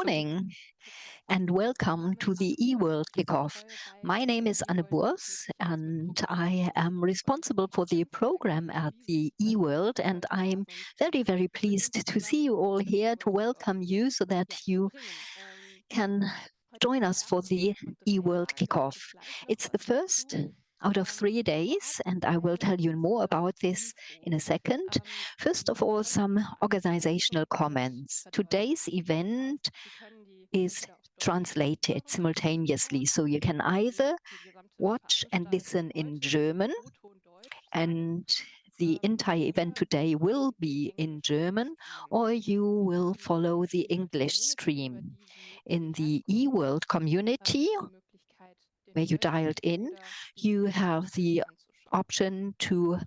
morning and welcome to the eWorld kickoff. My name is Buers and I am responsible for the program at the eWorld, and I'm very, very pleased to see you all here, to welcome you so that you can join us for the eWorld kickoff. It's the first out of 3 days, and I will tell you more about this in a second. First of all, some organizational comments. Today's event is translated simultaneously, so you can either watch and listen in German, and the entire event today will be in German, or you will follow the English stream. In the eWorld community, where you dialed in, you have the option to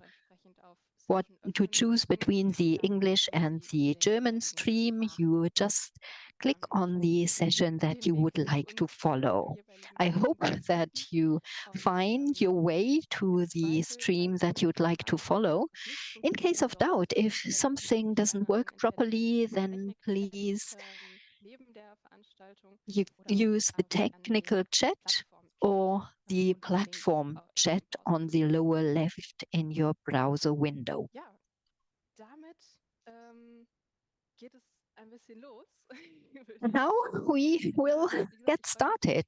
choose between the English and the German stream. You just click on the session that you would like to follow. I hope that you find your way to the stream that you'd like to follow. In case of doubt, if something doesn't work properly, then please you use the technical chat or the platform chat on the lower left in your browser window. Now we will get started.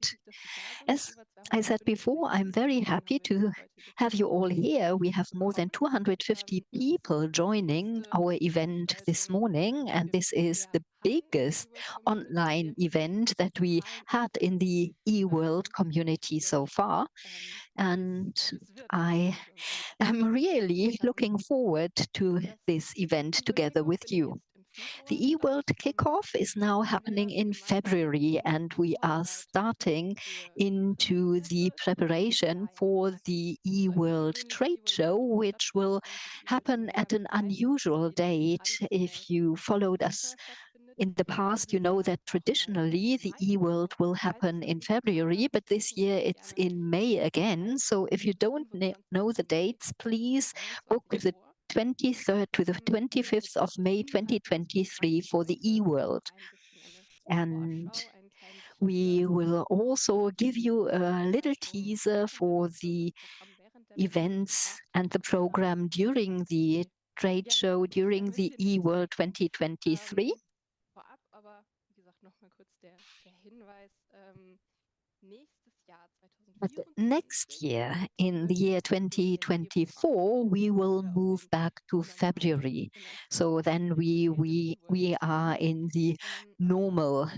As I said before, I'm very happy to have you all here. We have more than 250 people joining our event this morning, and this is the biggest online event that we had in the eWorld community so far. And I am really looking forward to this event together with you. The eWorld kickoff is now happening in February, and we are starting into the preparation for the eWorld trade show, which will happen at an unusual date. If you followed us in the past, you know that traditionally the eWorld will happen in February, but this year it's in May again. So if you don't know the dates, please book the 23rd to the 25th of May 2023 for the eWorld. And we will also give you a little teaser for the events and the program during the trade show, during the eWorld 2023. But next year, in the year 2024, we will move back to February. So then we are in the normal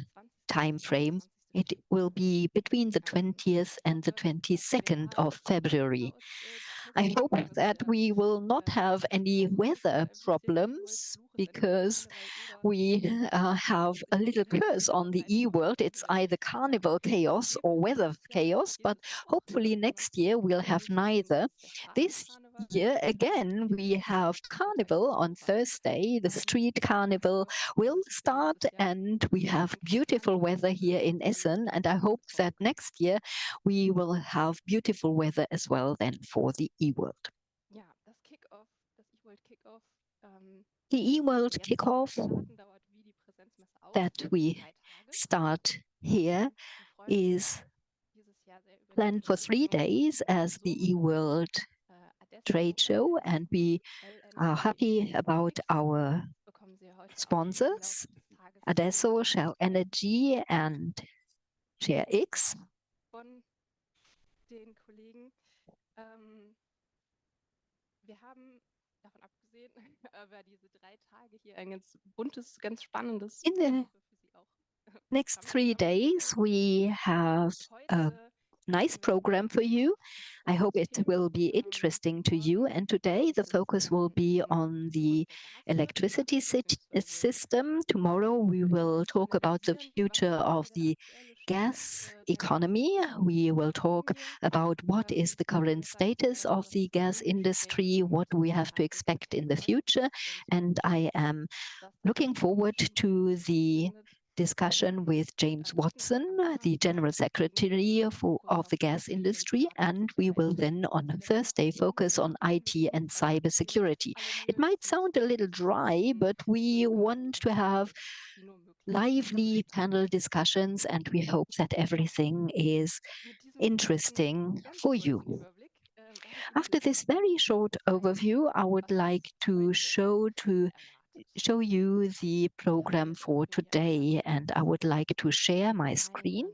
time frame. It will be between the 20th and the 22nd of February. I hope that we will not have any weather problems, because we have a little curse on the eWorld. It's either carnival chaos or weather chaos, but hopefully next year we'll have neither. This year, again, we have carnival on Thursday. The street carnival will start, and we have beautiful weather here in Essen. And I hope that next year we will have beautiful weather as well then for the eWorld. The eWorld kickoff that we start here is planned for 3 days as the eWorld trade show, and we are happy about our sponsors, Adesso, Shell Energy, and ShareX. In the next 3 days, we have a nice program for you. I hope it will be interesting to you. And today the focus will be on the electricity system. Tomorrow we will talk about the future of the gas economy. We will talk about what is the current status of the gas industry, what we have to expect in the future. And I am looking forward to the discussion with James Watson, the General Secretary of the gas industry, and we will then on Thursday focus on IT and cybersecurity. It might sound a little dry, but we want to have lively panel discussions, and we hope that everything is interesting for you. After this very short overview, I would like to show you the program for today, and I would like to share my screen.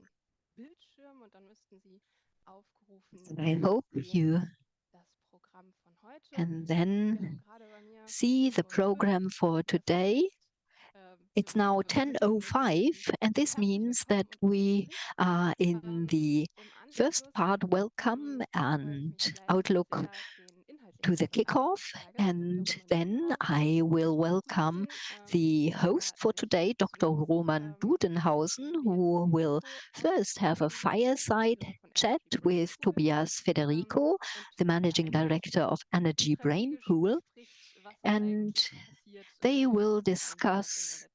I hope you can then see the program for today. It's now 10:05, and this means that we are in the first part, welcome and outlook to the kickoff, and then I will welcome the host for today, Dr. Roman Dudenhausen, who will first have a fireside chat with Tobias Federico, the Managing Director of Energy Brainpool, and they will discuss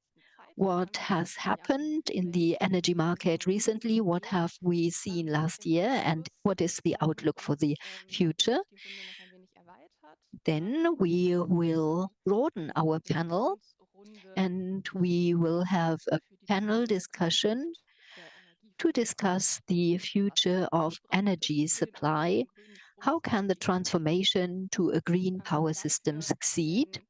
what has happened in the energy market recently, what have we seen last year, and what is the outlook for the future. Then we will broaden our panel, and we will have a panel discussion to discuss the future of energy supply. How can the transformation to a green power system succeed?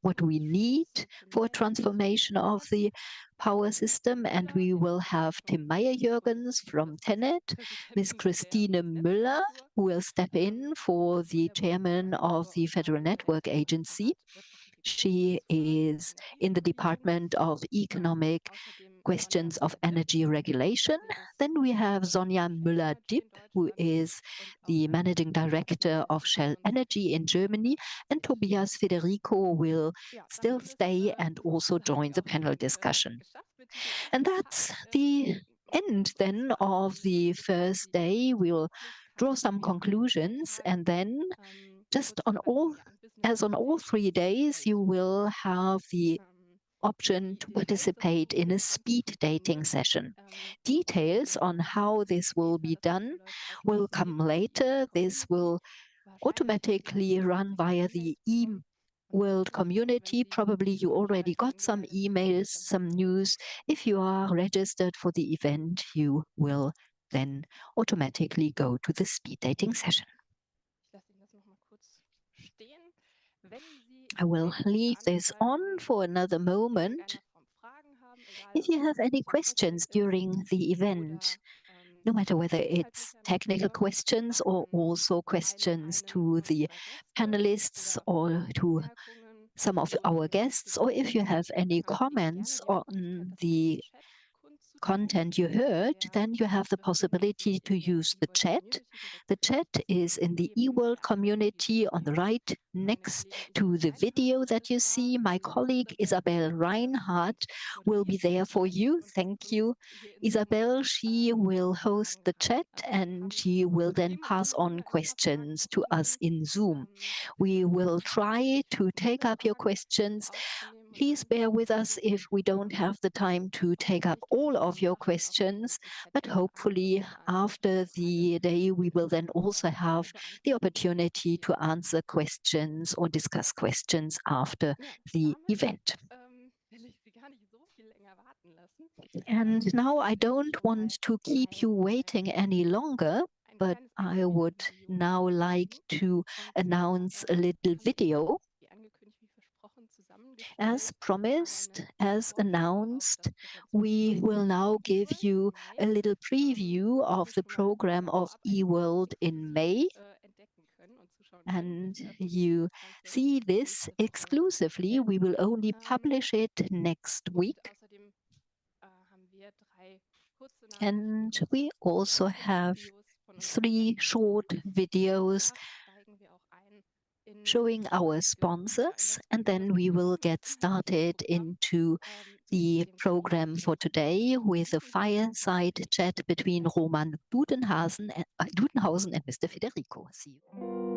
What we need for a transformation of the power system, and we will have Tim Meyerjürgens from TenneT, Ms. Christine Müller, who will step in for the chairman of the Federal Network Agency. She is in the Department of Economic Questions of Energy Regulation. Then we have Sonja Müller-Dib, who is the Managing Director of Shell Energy in Germany, and Tobias Federico will still stay and also join the panel discussion. And that's the end then of the first day. We'll draw some conclusions, and then just as on all 3 days, you will have the option to participate in a speed dating session. Details on how this will be done will come later. This will automatically run via the e-world community. Probably you already got some emails, some news. If you are registered for the event, you will then automatically go to the speed dating session. I will leave this on for another moment. If you have any questions during the event, no matter whether it's technical questions or also questions to the panelists or to some of our guests, or if you have any comments on the content you heard, then you have the possibility to use the chat. The chat is in the eWorld community on the right next to the video that you see. My colleague Isabel Reinhardt will be there for you. Thank you, Isabel. She will host the chat and she will then pass on questions to us in Zoom. We will try to take up your questions. Please bear with us if we don't have the time to take up all of your questions, but hopefully after the day we will then also have the opportunity to answer questions or discuss questions after the event. And now I don't want to keep you waiting any longer, but I would now like to announce a little video. As promised, as announced, we will now give you a little preview of the program of eWorld in May. And you see this exclusively. We will only publish it next week. And we also have 3 short videos showing our sponsors, and then we will get started into the program for today with a fireside chat between Roman Dudenhausen and Mr. Federico. See you.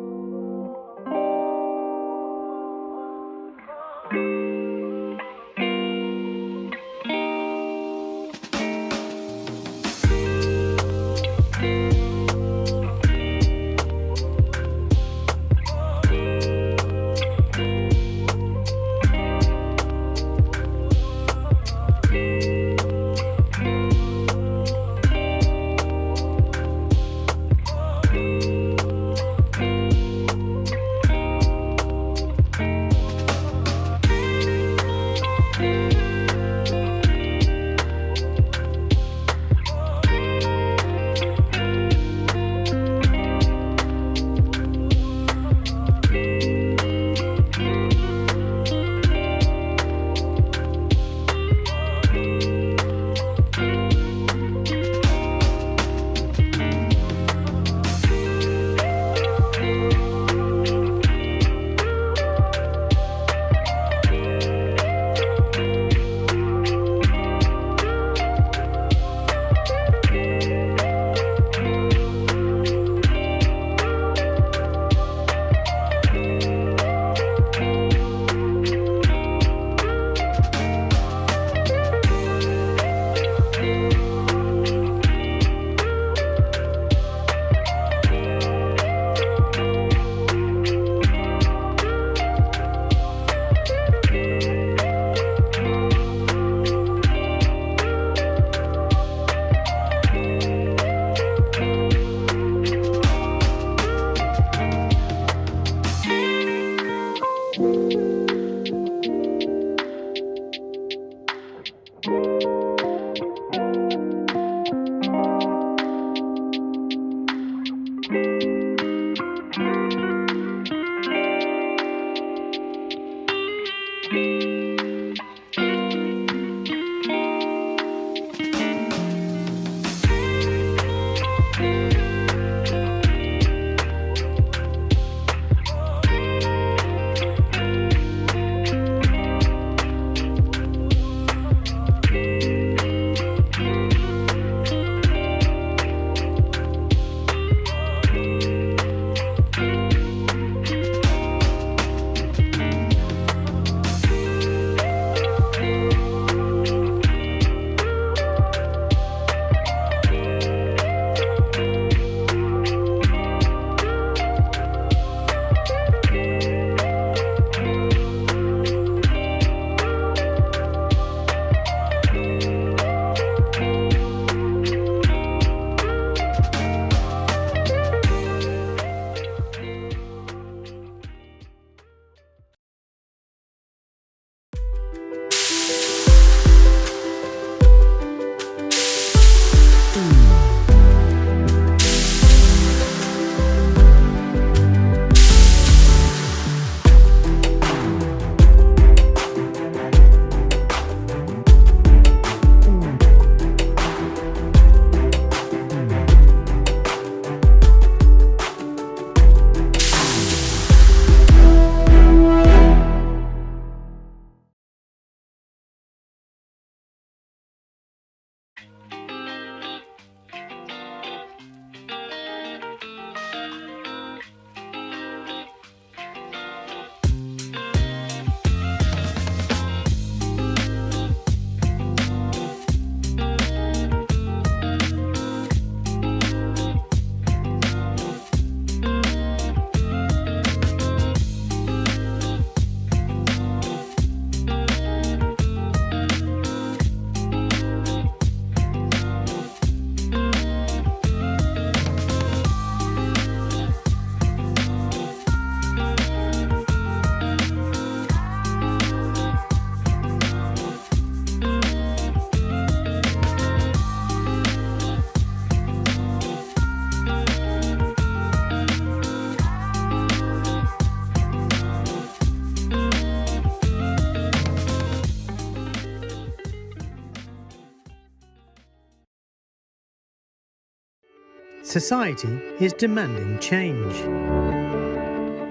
Society is demanding change.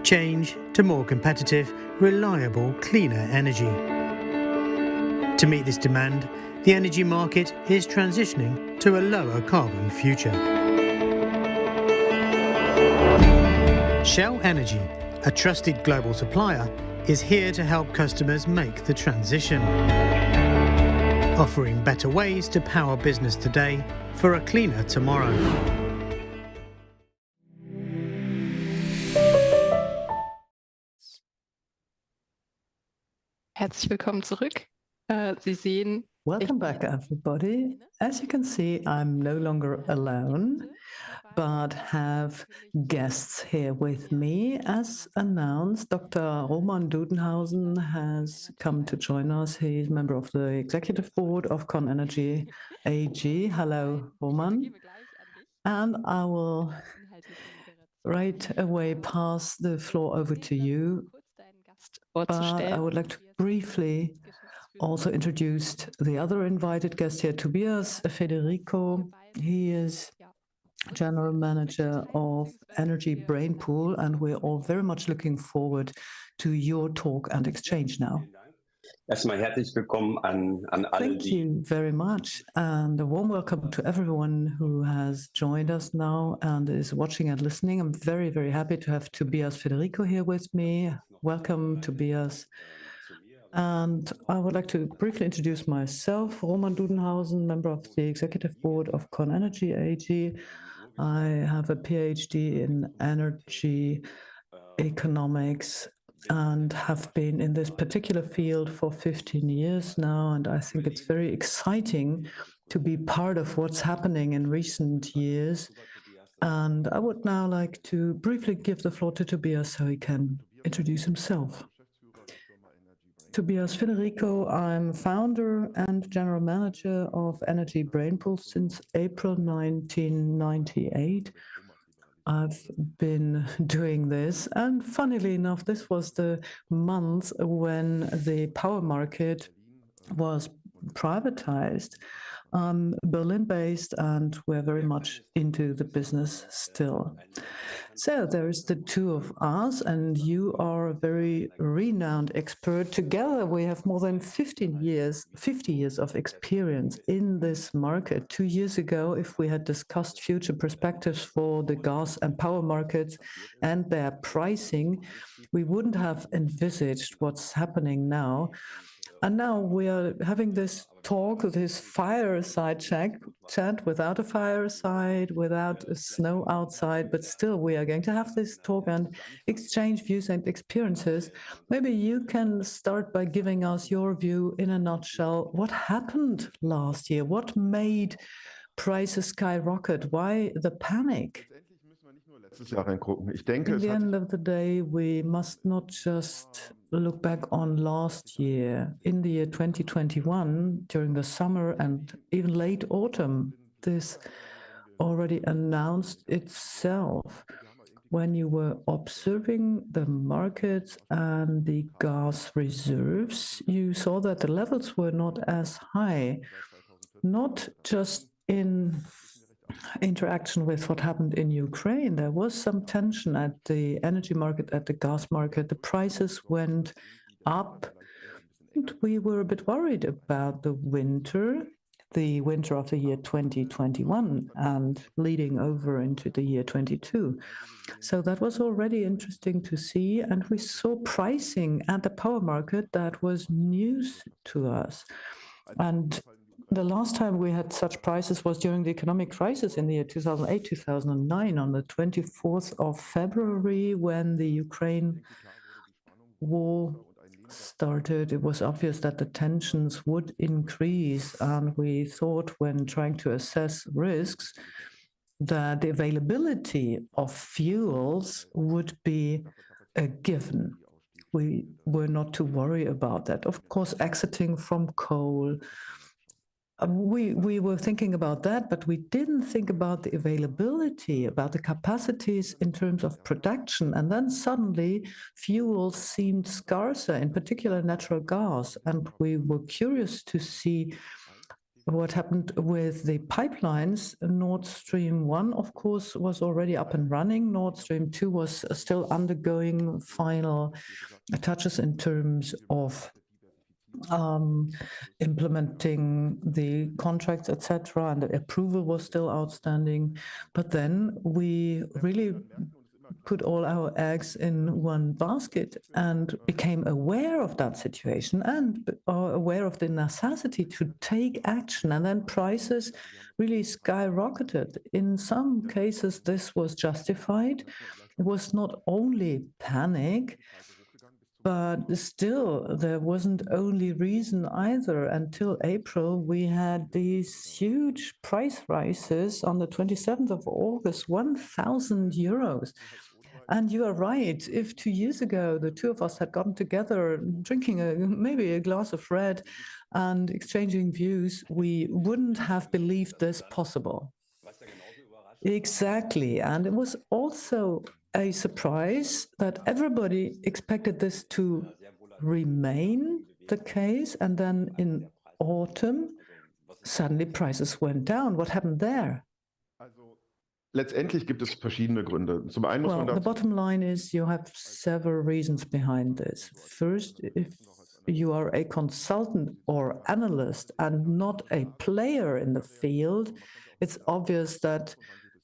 Change to more competitive, reliable, cleaner energy. To meet this demand, the energy market is transitioning to a lower carbon future. Shell Energy, a trusted global supplier, is here to help customers make the transition, offering better ways to power business today for a cleaner tomorrow. Herzlich willkommen zurück. Sie sehen. Welcome back, everybody. As you can see, I'm no longer alone, but have guests here with me. As announced, Dr. Roman Dudenhausen has come to join us. He's a member of the Executive Board of TenneT AG. Hello, Roman. And I will right away pass the floor over to you. But I would like to briefly also introduce the other invited guest here, Tobias, Federico. He is General Manager of Energy Brainpool, and we're all very much looking forward to your talk and exchange now. Thank you very much, and a warm welcome to everyone who has joined us now and is watching and listening. I'm very, very happy to have Tobias Federico here with me. Welcome, Tobias. And I would like to briefly introduce myself, Roman Dudenhausen, member of the Executive Board of TenneT AG. I have a PhD in energy economics and have been in this particular field for 15 years now, and I think it's very exciting to be part of what's happening in recent years. And I would now like to briefly give the floor to Tobias so he can introduce himself. Tobias Federico, I'm founder and general manager of Energy Brainpool since April 1998. I've been doing this, and funnily enough, this was the month when the power market was privatized. Berlin-based, and we're very much into the business still. So there's the two of us, and you are a very renowned expert. Together, we have more than 50 years of experience in this market. 2 years ago, if we had discussed future perspectives for the gas and power markets and their pricing, we wouldn't have envisaged what's happening now. And now we are having this talk, this fireside chat without a fireside, without snow outside, but still we are going to have this talk and exchange views and experiences. Maybe you can start by giving us your view in a nutshell. What happened last year? What made prices skyrocket? Why the panic? In the end of the day, we must not just look back on last year. In the year 2021, during the summer and even late autumn, this already announced itself. When you were observing the markets and the gas reserves, you saw that the levels were not as high, not just in interaction with what happened in Ukraine. There was some tension at the energy market, at the gas market. The prices went up, and we were a bit worried about the winter of the year 2021 and leading over into the year 22. So that was already interesting to see, and we saw pricing at the power market that was news to us. And the last time we had such prices was during the economic crisis in the year 2008, 2009, on the 24th of February, when the Ukraine war started. It was obvious that the tensions would increase, and we thought, when trying to assess risks, that the availability of fuels would be a given. We were not to worry about that. Of course, exiting from coal, we were thinking about that, but we didn't think about the availability, about the capacities in terms of production. And then suddenly fuels seemed scarcer, in particular natural gas. And we were curious to see what happened with the pipelines. Nord Stream 1, of course, was already up and running. Nord Stream 2 was still undergoing final touches in terms of implementing the contracts, etc., and the approval was still outstanding. But then we really put all our eggs in one basket and became aware of that situation and are aware of the necessity to take action. And then prices really skyrocketed. In some cases, this was justified. It was not only panic, but still, there wasn't only reason either. Until April, we had these huge price rises on the 27th of August, 1,000 euros. And you are right, if 2 years ago the two of us had gotten together, drinking maybe a glass of red and exchanging views, we wouldn't have believed this possible. Exactly, and it was also a surprise that everybody expected this to remain the case, and then in autumn, suddenly prices went down. What happened there? Letztendlich gibt es verschiedene Gründe. Zum einen muss man Well, the bottom line is you have several reasons behind this. First, if you are a consultant or analyst and not a player in the field, it's obvious that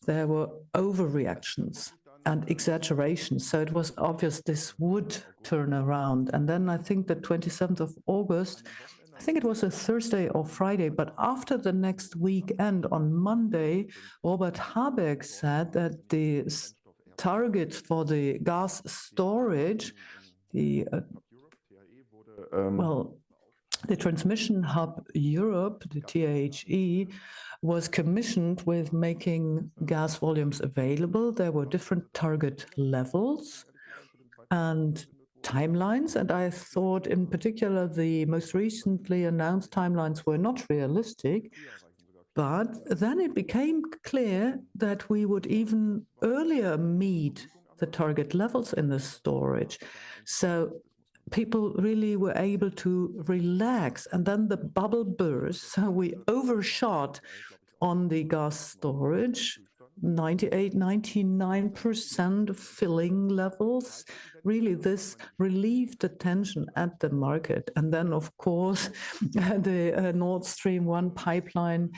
there were overreactions and exaggerations. So it was obvious this would turn around. And then I think the 27th of August, I think it was a Thursday or Friday, but after the next weekend on Monday, Robert Habeck said that the target for the gas storage, the transmission hub Europe, the THE, was commissioned with making gas volumes available. There were different target levels and timelines, and I thought in particular the most recently announced timelines were not realistic. But then it became clear that we would even earlier meet the target levels in the storage. So people really were able to relax, and then the bubble burst. So we overshot on the gas storage, 98, 99% filling levels. Really, this relieved the tension at the market. And then, of course, the Nord Stream 1 pipeline,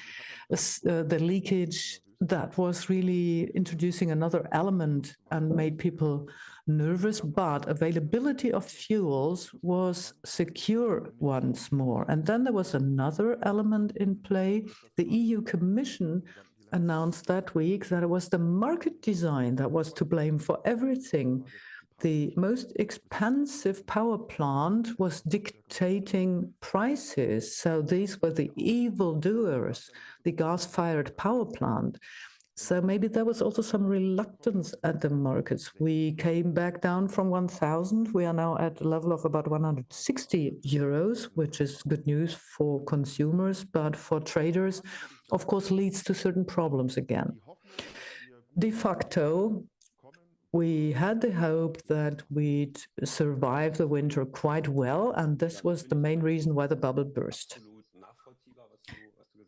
the leakage, that was really introducing another element and made people nervous, but availability of fuels was secure once more. And then there was another element in play. The EU Commission announced that week that it was the market design that was to blame for everything. The most expensive power plant was dictating prices. So these were the evildoers, the gas-fired power plant. So maybe there was also some reluctance at the markets. We came back down from 1,000. We are now at a level of about 160 euros, which is good news for consumers, but for traders, of course, leads to certain problems again. De facto, we had the hope that we'd survive the winter quite well, and this was the main reason why the bubble burst.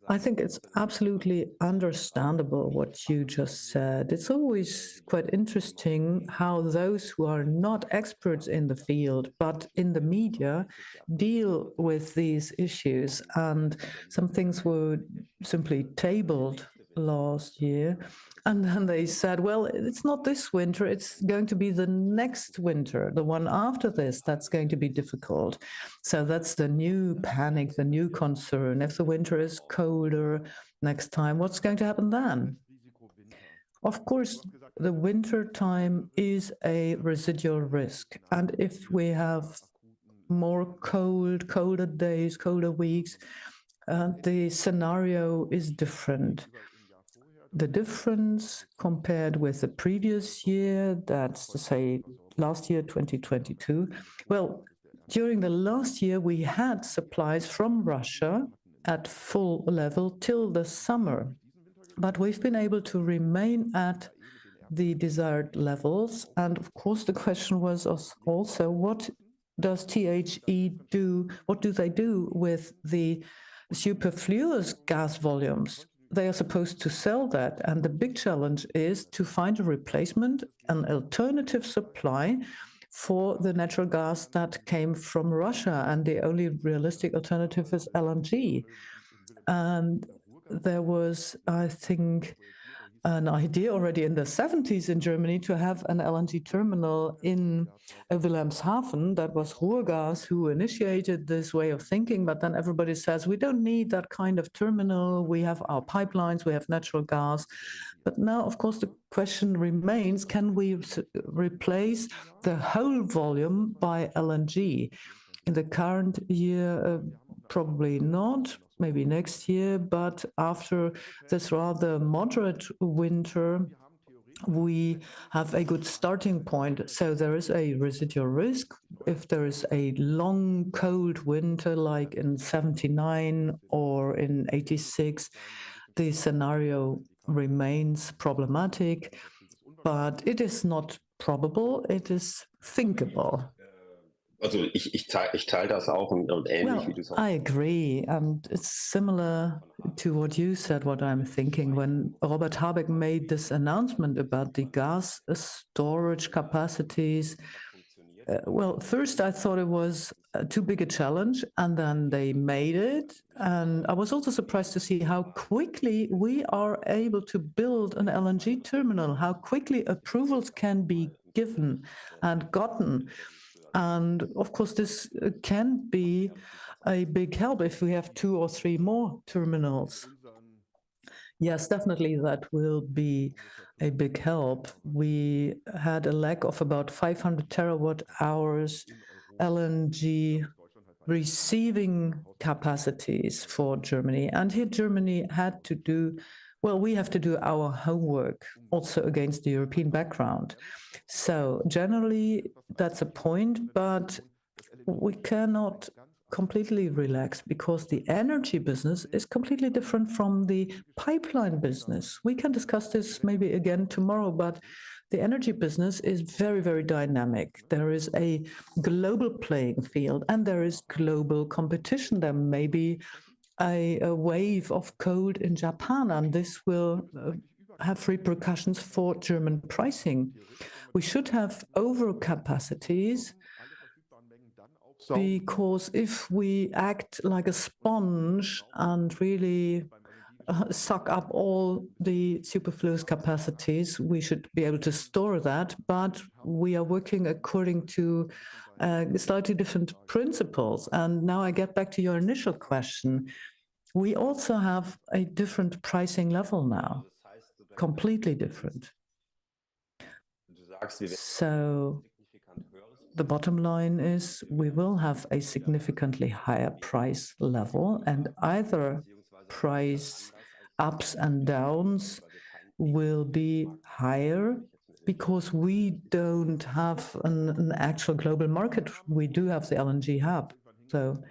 I think it's absolutely understandable what you just said. It's always quite interesting how those who are not experts in the field, but in the media, deal with these issues. And some things were simply tabled last year. And then they said, well, it's not this winter, it's going to be the next winter, the one after this, that's going to be difficult. So that's the new panic, the new concern. If the winter is colder next time, what's going to happen then? Of course, the winter time is a residual risk. And if we have more colder days, colder weeks, the scenario is different. The difference compared with the previous year, that's to say last year, 2022, well, during the last year, we had supplies from Russia at full level till the summer, but we've been able to remain at the desired levels. And of course, the question was also, what does THE do? What do they do with the superfluous gas volumes. They are supposed to sell that. And the big challenge is to find a replacement, an alternative supply for the natural gas that came from Russia. And the only realistic alternative is LNG. And there was, I think, an idea already in the 70s in Germany to have an LNG terminal in Wilhelmshaven. That was Ruhrgas who initiated this way of thinking, but then everybody says, we don't need that kind of terminal. We have our pipelines, we have natural gas. But now, of course, the question remains, can we replace the whole volume by LNG? In the current year, probably not, maybe next year, but after this rather moderate winter, we have a good starting point. So there is a residual risk. If there is a long, cold winter like in 79 or in 86, the scenario remains problematic, but it is not probable, it is thinkable. Also ich teile das auch und ähnlich wie du es auch. I agree, and it's similar to what you said, what I'm thinking. When Robert Habeck made this announcement about the gas storage capacities, well, first I thought it was too big a challenge, and then they made it. And I was also surprised to see how quickly we are able to build an LNG terminal, how quickly approvals can be given and gotten. And of course, this can be a big help if we have 2 or 3 more terminals. Yes, definitely that will be a big help. We had a lack of about 500 terawatt hours LNG receiving capacities for Germany. And here Germany had to do, well, we have to do our homework also against the European background. So generally, that's a point, but we cannot completely relax because the energy business is completely different from the pipeline business. We can discuss this maybe again tomorrow, but the energy business is very, very dynamic. There is a global playing field and there is global competition. There may be a wave of cold in Japan, and this will have repercussions for German pricing. We should have overcapacities because if we act like a sponge and really suck up all the superfluous capacities, we should be able to store that, but we are working according to slightly different principles. And now I get back to your initial question. We also have a different pricing level now, completely different. So the bottom line is we will have a significantly higher price level, and either price ups and downs will be higher because we don't have an actual global market. We do have the LNG hub. So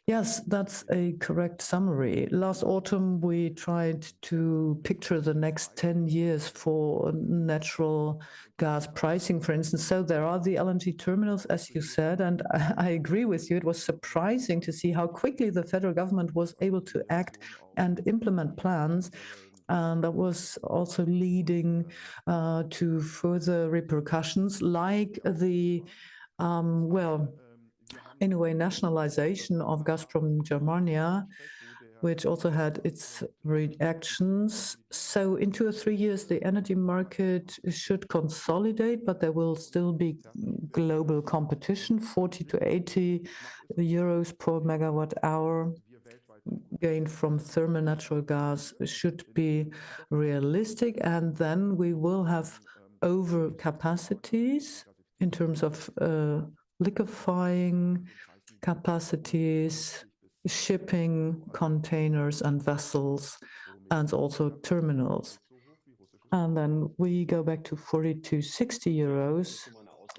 yes, that's a correct summary. Last autumn, we tried to picture the next 10 years for natural gas pricing, for instance. So there are the LNG terminals, as you said, and I agree with you. It was surprising to see how quickly the federal government was able to act and implement plans. And that was also leading to further repercussions like the, in a way, nationalization of Gazprom Germania, which also had its reactions. So in 2 or 3 years, the energy market should consolidate, but there will still be global competition. 40 to 80 euros per megawatt hour gained from thermal natural gas should be realistic. And then we will have overcapacities in terms of liquefying capacities, shipping containers and vessels, and also terminals. And then we go back to 40 to 60 euros,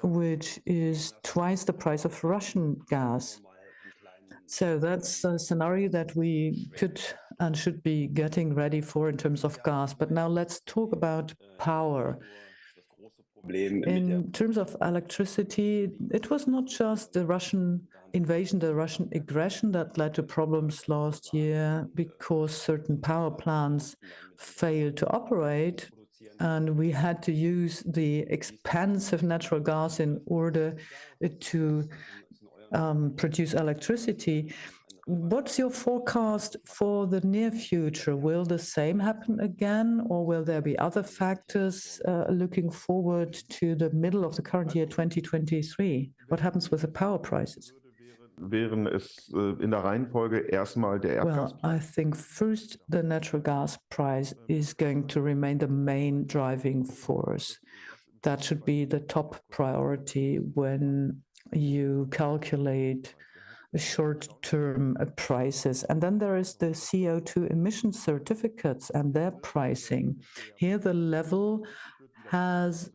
which is twice the price of Russian gas. So that's a scenario that we could and should be getting ready for in terms of gas. But now let's talk about power. In terms of electricity, it was not just the Russian invasion, the Russian aggression that led to problems last year because certain power plants failed to operate, and we had to use the expensive natural gas in order to produce electricity. What's your forecast for the near future? Will the same happen again, or will there be other factors looking forward to the middle of the current year, 2023? What happens with the power prices? Wären es in der Reihenfolge erstmal der Erdgas? Well, I think first the natural gas price is going to remain the main driving force. That should be the top priority when you calculate short-term prices. And then there is the CO2 emission certificates and their pricing. Here the level has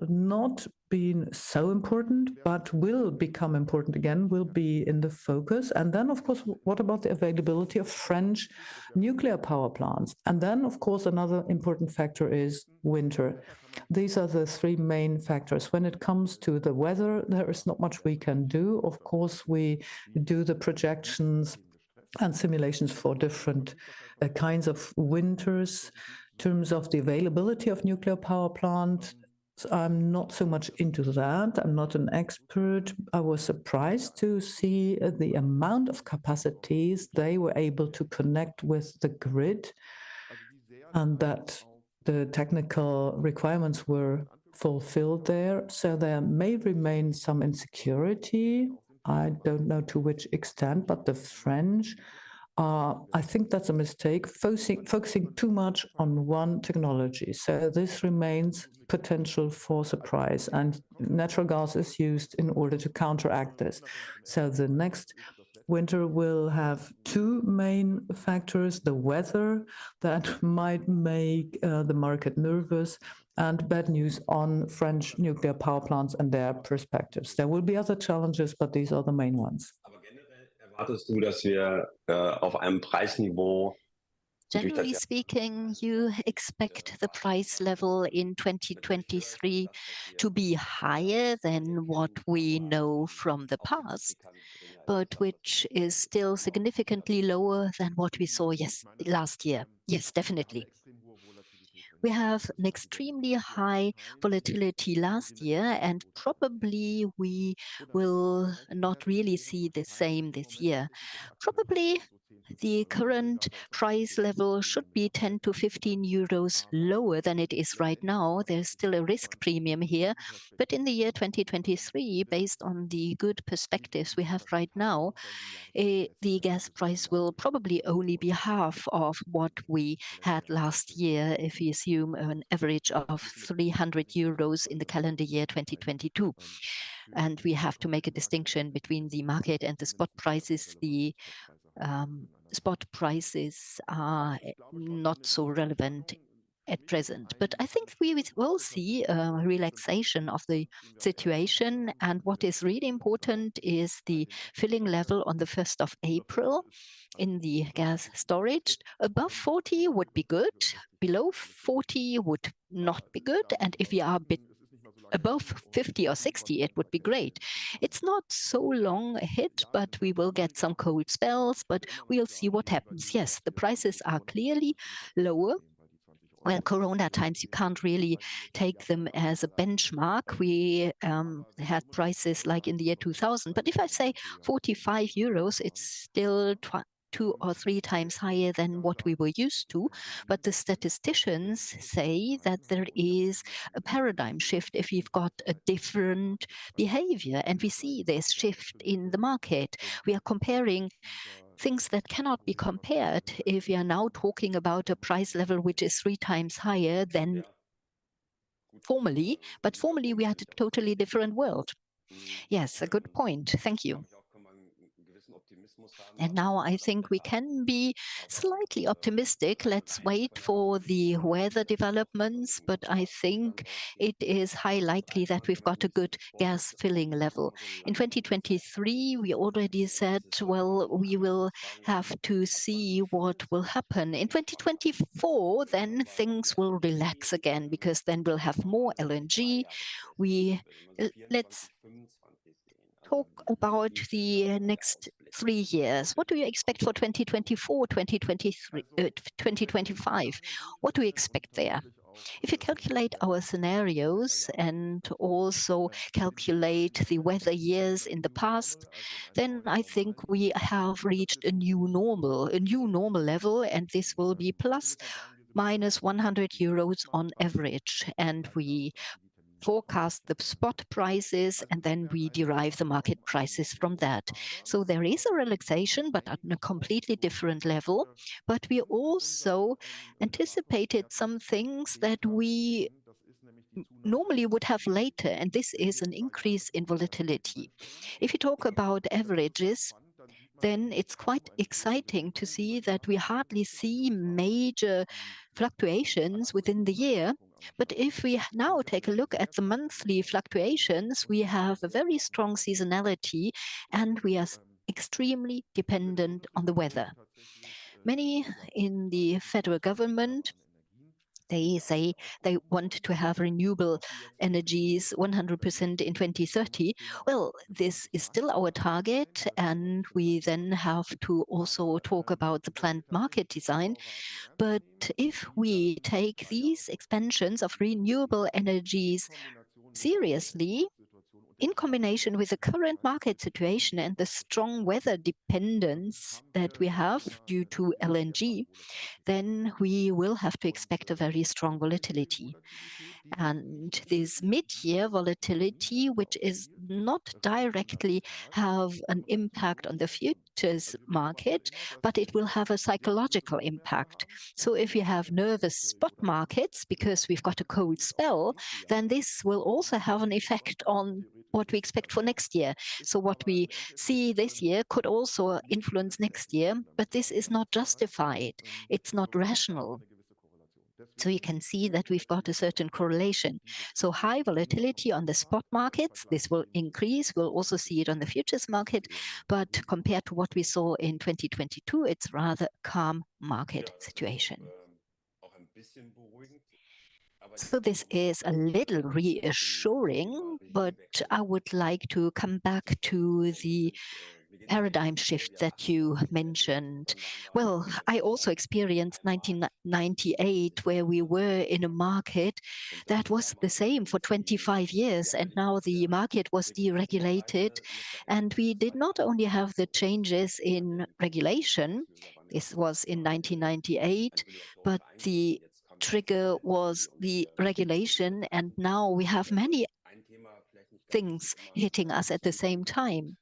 not been so important, but will become important again, will be in the focus. And then, of course, what about the availability of French nuclear power plants? And then, of course, another important factor is winter. These are the three main factors. When it comes to the weather, there is not much we can do. Of course, we do the projections and simulations for different kinds of winters. In terms of the availability of nuclear power plants, I'm not so much into that. I'm not an expert. I was surprised to see the amount of capacities they were able to connect with the grid, and that the technical requirements were fulfilled there. So there may remain some insecurity. I don't know to which extent, but the French I think that's a mistake, focusing too much on one technology. So this remains potential for surprise, and natural gas is used in order to counteract this. So the next winter will have two main factors: the weather that might make the market nervous, and bad news on French nuclear power plants and their perspectives. There will be other challenges, but these are the main ones. Erwartest du, dass wir auf einem Preisniveau? Generally speaking, you expect the price level in 2023 to be higher than what we know from the past, but which is still significantly lower than what we saw last year. Yes, definitely. We have an extremely high volatility last year, and probably we will not really see the same this year. Probably the current price level should be 10 to 15 euros lower than it is right now. There's still a risk premium here, but in the year 2023, based on the good perspectives we have right now, the gas price will probably only be half of what we had last year if we assume an average of 300 euros in the calendar year 2022. And we have to make a distinction between the market and the spot prices. The spot prices are not so relevant at present. But I think we will see a relaxation of the situation. And what is really important is the filling level on the 1st of April in the gas storage. Above 40 would be good. Below 40 would not be good. And if we are a bit above 50 or 60, it would be great. It's not so long ahead, but we will get some cold spells, but we'll see what happens. Yes, the prices are clearly lower. Well, Corona times, you can't really take them as a benchmark. We had prices like in the year 2000. But if I say 45 euros, it's still 2 or 3 times higher than what we were used to. But the statisticians say that there is a paradigm shift if you've got a different behavior. And we see this shift in the market. We are comparing things that cannot be compared if we are now talking about a price level which is 3 times higher than formerly, but formerly we had a totally different world. Yes, a good point. Thank you. And now I think we can be slightly optimistic. Let's wait for the weather developments, but I think it is high likely that we've got a good gas filling level. In 2023, we already said, well, we will have to see what will happen. In 2024, then things will relax again because then we'll have more LNG. Let's talk about the next 3 years. What do you expect for 2024, 2023, 2025? What do we expect there? If you calculate our scenarios and also calculate the weather years in the past, then I think we have reached a new normal level, and this will be plus minus 100 euros on average. And we forecast the spot prices, and then we derive the market prices from that. So there is a relaxation, but at a completely different level. But we also anticipated some things that we normally would have later, and this is an increase in volatility. If you talk about averages, then it's quite exciting to see that we hardly see major fluctuations within the year. But if we now take a look at the monthly fluctuations, we have a very strong seasonality, and we are extremely dependent on the weather. Many in the federal government, they say they want to have renewable energies 100% in 2030. Well, this is still our target, and we then have to also talk about the planned market design. But if we take these expansions of renewable energies seriously, in combination with the current market situation and the strong weather dependence that we have due to LNG, then we will have to expect a very strong volatility. And this mid-year volatility, which is not directly have an impact on the futures market, but it will have a psychological impact. So if you have nervous spot markets because we've got a cold spell, then this will also have an effect on what we expect for next year. So what we see this year could also influence next year, but this is not justified. It's not rational. So you can see that we've got a certain correlation. So high volatility on the spot markets, this will increase. We'll also see it on the futures market. But compared to what we saw in 2022, it's rather a calm market situation. So this is a little reassuring, but I would like to come back to the paradigm shift that you mentioned. Well, I also experienced 1998, where we were in a market that was the same for 25 years, and now the market was deregulated. And we did not only have the changes in regulation, this was in 1998, but the trigger was the regulation, and now we have many things hitting us at the same time.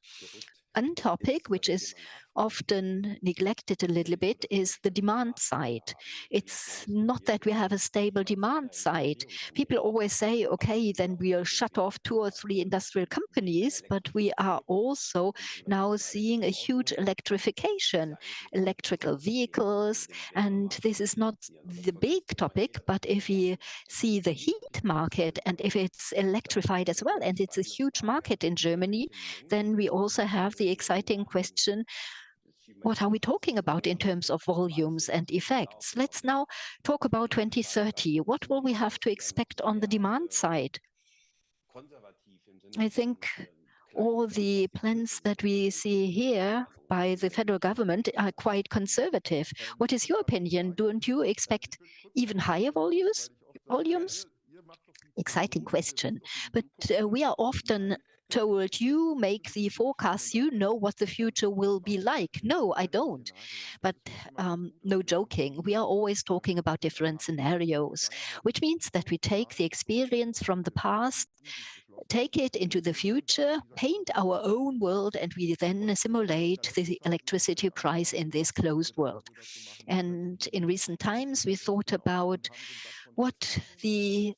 One topic which is often neglected a little bit is the demand side. It's not that we have a stable demand side. People always say, okay, then we'll shut off 2 or 3 industrial companies, but we are also now seeing a huge electrification, electrical vehicles, and this is not the big topic, but if you see the heat market and if it's electrified as well, and it's a huge market in Germany, then we also have the exciting question, what are we talking about in terms of volumes and effects? Let's now talk about 2030. What will we have to expect on the demand side? I think all the plans that we see here by the federal government are quite conservative. What is your opinion? Don't you expect even higher volumes? Exciting question. But we are often told, you make the forecast, you know what the future will be like. No, I don't. But no joking, we are always talking about different scenarios, which means that we take the experience from the past, take it into the future, paint our own world, and we then simulate the electricity price in this closed world. And in recent times, we thought about what the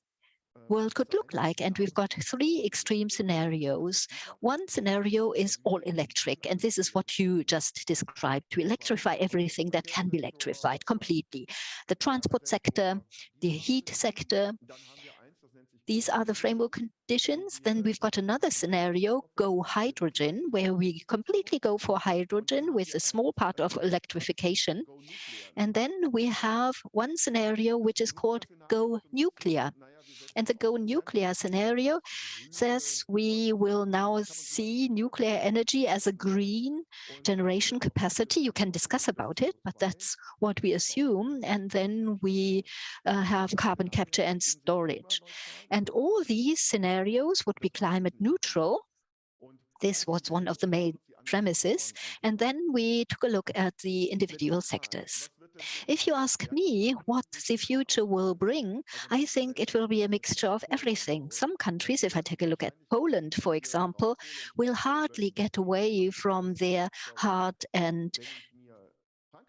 world could look like. And we've got three extreme scenarios. One scenario is all electric, and this is what you just described, to electrify everything that can be electrified completely. The transport sector, the heat sector, these are the framework conditions. Then we've got another scenario, go hydrogen, where we completely go for hydrogen with a small part of electrification. And then we have one scenario which is called go nuclear. And the go nuclear scenario says we will now see nuclear energy as a green generation capacity. You can discuss about it, but that's what we assume. And then we have carbon capture and storage. And all these scenarios would be climate neutral. This was one of the main premises. And then we took a look at the individual sectors. If you ask me what the future will bring, I think it will be a mixture of everything. Some countries, if I take a look at Poland, for example, will hardly get away from their hard and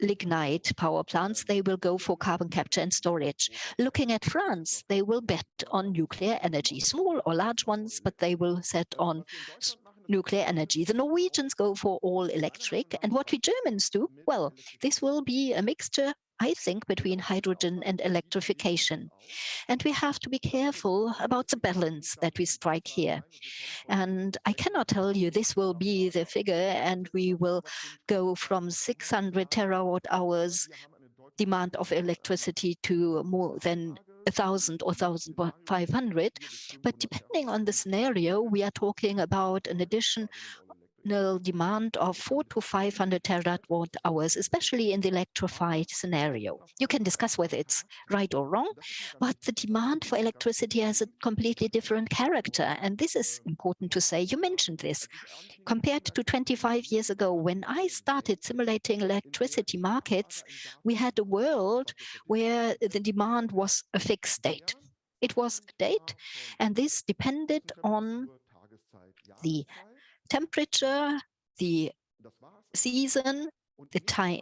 lignite power plants. They will go for carbon capture and storage. Looking at France, they will bet on nuclear energy, small or large ones, but they will set on nuclear energy. The Norwegians go for all electric. And what we Germans do, well, this will be a mixture, I think, between hydrogen and electrification. And we have to be careful about the balance that we strike here. And I cannot tell you this will be the figure and we will go from 600 terawatt hours demand of electricity to more than 1,000 or 1,500. But depending on the scenario, we are talking about an additional demand of 400 to 500 terawatt hours, especially in the electrified scenario. You can discuss whether it's right or wrong, but the demand for electricity has a completely different character. And this is important to say. You mentioned this. Compared to 25 years ago, when I started simulating electricity markets, we had a world where the demand was a fixed state. It was a date, and this depended on the temperature, the season, the time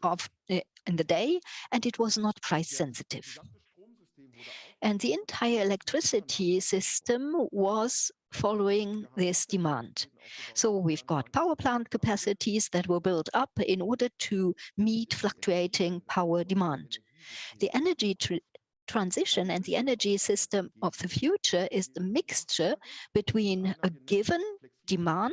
of in the day, and it was not price sensitive. And the entire electricity system was following this demand. So we've got power plant capacities that were built up in order to meet fluctuating power demand. The energy transition and the energy system of the future is the mixture between a given demand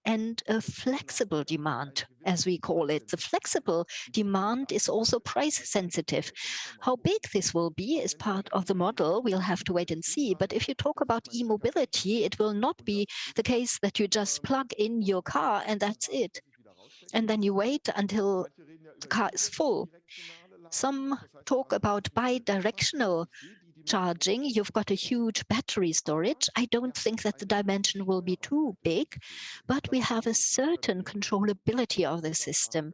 and a flexible demand, as we call it. The flexible demand is also price sensitive. How big this will be is part of the model. We'll have to wait and see. But if you talk about e-mobility, it will not be the case that you just plug in your car and that's it. And then you wait until the car is full. Some talk about bi-directional charging. You've got a huge battery storage. I don't think that the dimension will be too big, but we have a certain controllability of the system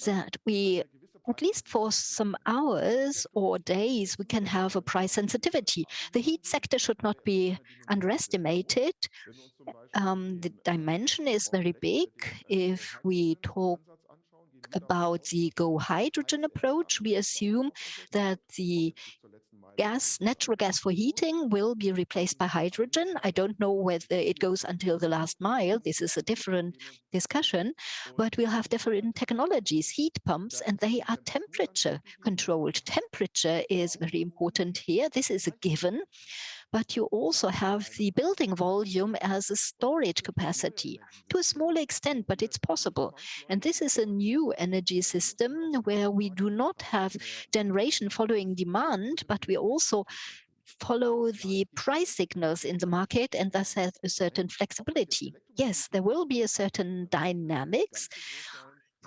that we, at least for some hours or days, we can have a price sensitivity. The heat sector should not be underestimated. The dimension is very big. If we talk about the go hydrogen approach, we assume that the natural gas for heating will be replaced by hydrogen. I don't know whether it goes until the last mile. This is a different discussion, but we'll have different technologies, heat pumps, and they are temperature controlled. Temperature is very important here. This is a given. But you also have the building volume as a storage capacity to a small extent, but it's possible. And this is a new energy system where we do not have generation following demand, but we also follow the price signals in the market and thus have a certain flexibility. Yes, there will be a certain dynamics.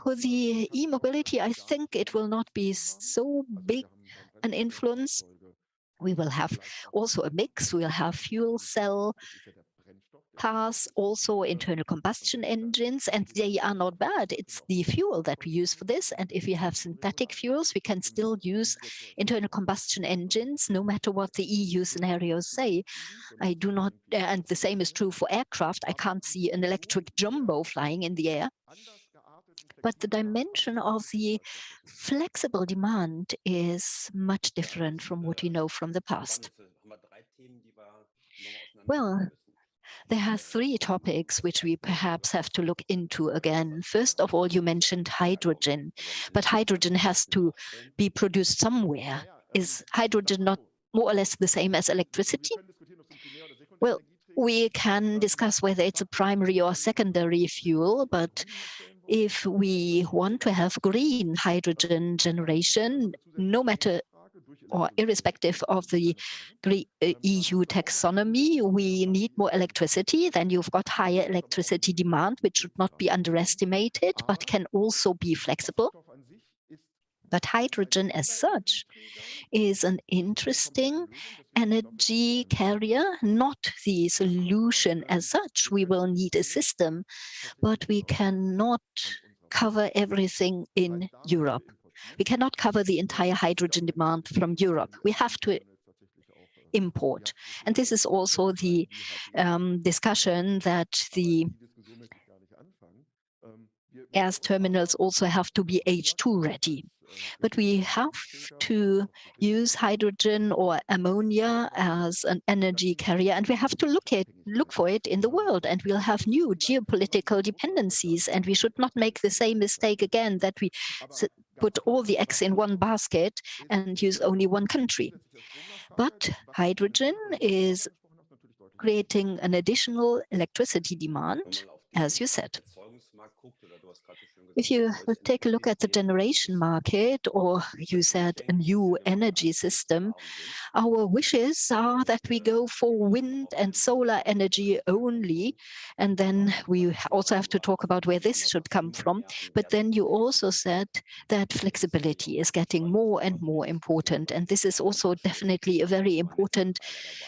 For the e-mobility, I think it will not be so big an influence. We will have also a mix. We'll have fuel cell cars, also internal combustion engines, and they are not bad. It's the fuel that we use for this. And if we have synthetic fuels, we can still use internal combustion engines, no matter what the EU scenarios say. I do not, and the same is true for aircraft. I can't see an electric jumbo flying in the air. But the dimension of the flexible demand is much different from what we know from the past. Well, there are three topics which we perhaps have to look into again. First of all, you mentioned hydrogen, but hydrogen has to be produced somewhere. Is hydrogen not more or less the same as electricity? Well, we can discuss whether it's a primary or secondary fuel, but if we want to have green hydrogen generation, no matter or irrespective of the EU taxonomy, we need more electricity. Then you've got higher electricity demand, which should not be underestimated, but can also be flexible. But hydrogen as such is an interesting energy carrier, not the solution as such. We will need a system, but we cannot cover everything in Europe. We cannot cover the entire hydrogen demand from Europe. We have to import. And this is also the discussion that the gas terminals also have to be H2 ready. But we have to use hydrogen or ammonia as an energy carrier, and we have to look for it in the world, and we'll have new geopolitical dependencies, and we should not make the same mistake again that we put all the eggs in one basket and use only one country. But hydrogen is creating an additional electricity demand, as you said. If you take a look at the generation market, or you said a new energy system, our wishes are that we go for wind and solar energy only. And then we also have to talk about where this should come from. But then you also said that flexibility is getting more and more important. And this is also definitely a very important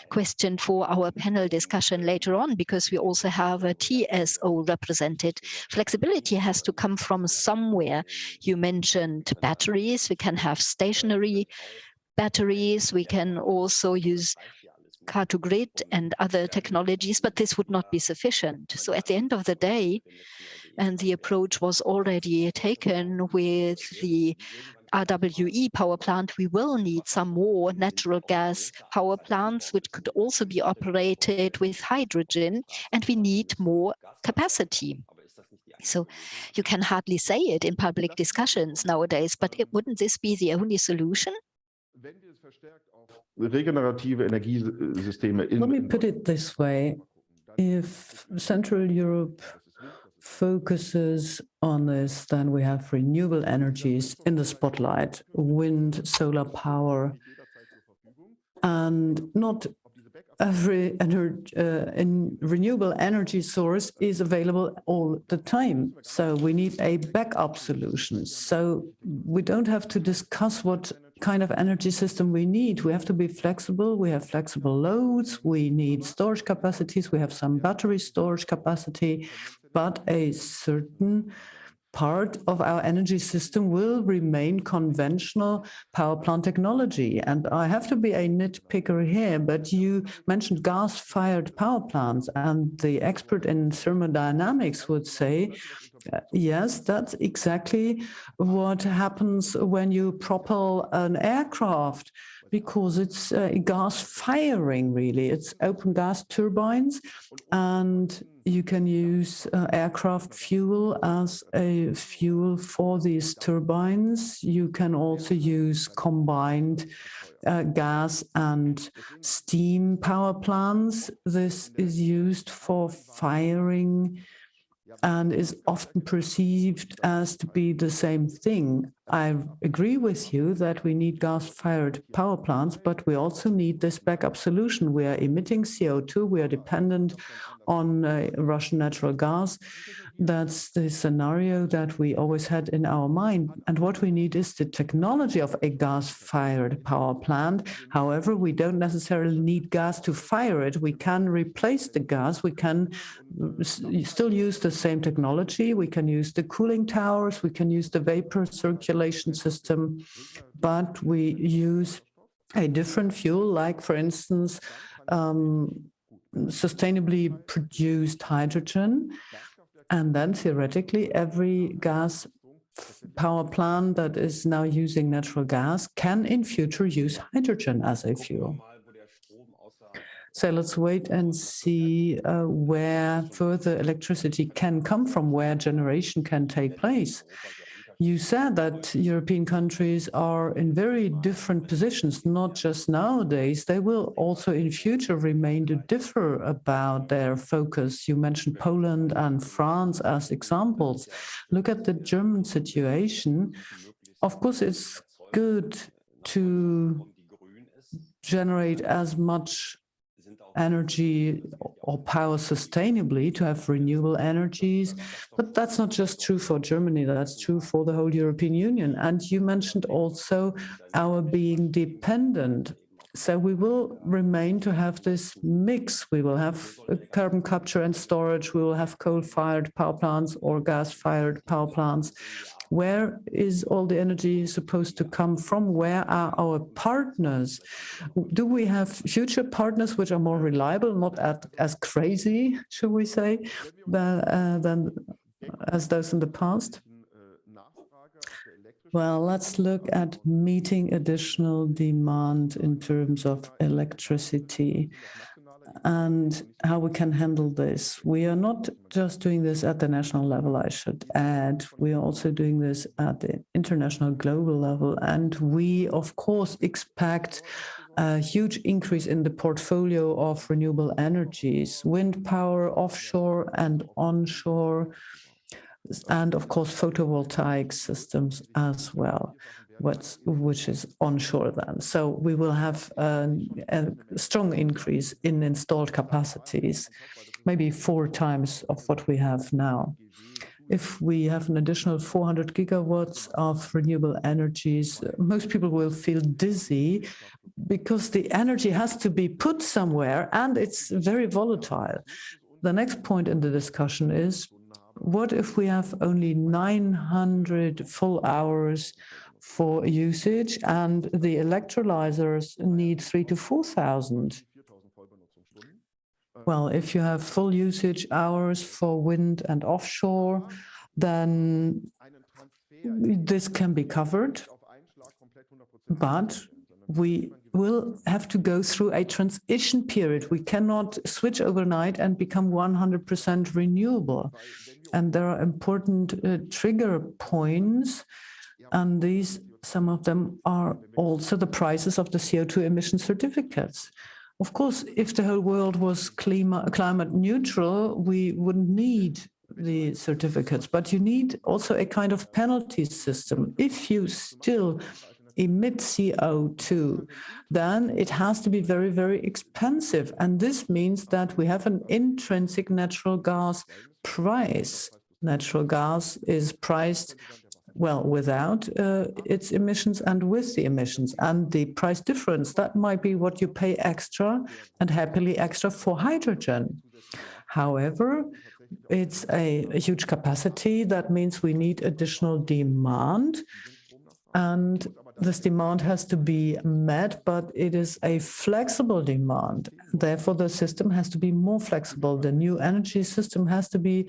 question for our panel discussion later on, because we also have a TSO represented. Flexibility has to come from somewhere. You mentioned batteries. We can have stationary batteries. We can also use car-to-grid and other technologies, but this would not be sufficient. So at the end of the day, and the approach was already taken with the RWE power plant, we will need some more natural gas power plants, which could also be operated with hydrogen, and we need more capacity. So you can hardly say it in public discussions nowadays, but wouldn't this be the only solution? Let me put it this way. If Central Europe focuses on this, then we have renewable energies in the spotlight, wind, solar power, and not every renewable energy source is available all the time. So we need a backup solution. So we don't have to discuss what kind of energy system we need. We have to be flexible. We have flexible loads. We need storage capacities. We have some battery storage capacity, but a certain part of our energy system will remain conventional power plant technology. And I have to be a nitpicker here, but you mentioned gas-fired power plants, and the expert in thermodynamics would say, yes, that's exactly what happens when you propel an aircraft, because it's gas firing, really. It's open gas turbines, and you can use aircraft fuel as a fuel for these turbines. You can also use combined gas and steam power plants. This is used for firing and is often perceived as to be the same thing. I agree with you that we need gas-fired power plants, but we also need this backup solution. We are emitting CO2, we are dependent on Russian natural gas. That's the scenario that we always had in our mind. And what we need is the technology of a gas-fired power plant. However, we don't necessarily need gas to fire it. We can replace the gas. We can still use the same technology. We can use the cooling towers. We can use the vapor circulation system. But we use a different fuel, like, for instance, sustainably produced hydrogen. And then theoretically, every gas power plant that is now using natural gas can in future use hydrogen as a fuel. So let's wait and see where further electricity can come from, where generation can take place. You said that European countries are in very different positions, not just nowadays. They will also in future remain to differ about their focus. You mentioned Poland and France as examples. Look at the German situation. Of course, it's good to generate as much energy or power sustainably, to have renewable energies. But that's not just true for Germany, that's true for the whole European Union. And you mentioned also our being dependent. So we will remain to have this mix. We will have carbon capture and storage. We will have coal-fired power plants or gas-fired power plants. Where is all the energy supposed to come from? Where are our partners? Do we have future partners which are more reliable, not as crazy, should we say, than as those in the past? Well, let's look at meeting additional demand in terms of electricity and how we can handle this. We are not just doing this at the national level, I should add. We are also doing this at the international global level. And we, of course, expect a huge increase in the portfolio of renewable energies, wind power, offshore and onshore, and of course, photovoltaic systems as well, which is onshore then. So we will have a strong increase in installed capacities, maybe 4 times of what we have now. If we have an additional 400 gigawatts of renewable energies, most people will feel dizzy because the energy has to be put somewhere and it's very volatile. The next point in the discussion is, what if we have only 900 full hours for usage and the electrolyzers need 3,000 to 4,000? Well, if you have full usage hours for wind and offshore, then this can be covered, but we will have to go through a transition period. We cannot switch overnight and become 100% renewable. And there are important trigger points, and some of them are also the prices of the CO2 emission certificates. Of course, if the whole world was climate neutral, we wouldn't need the certificates, but you need also a kind of penalty system. If you still emit CO2, then it has to be very, very expensive. And this means that we have an intrinsic natural gas price. Natural gas is priced, well, without its emissions and with the emissions. And the price difference, that might be what you pay extra and happily extra for hydrogen. However, it's a huge capacity. That means we need additional demand. And this demand has to be met, but it is a flexible demand. Therefore, the system has to be more flexible. The new energy system has to be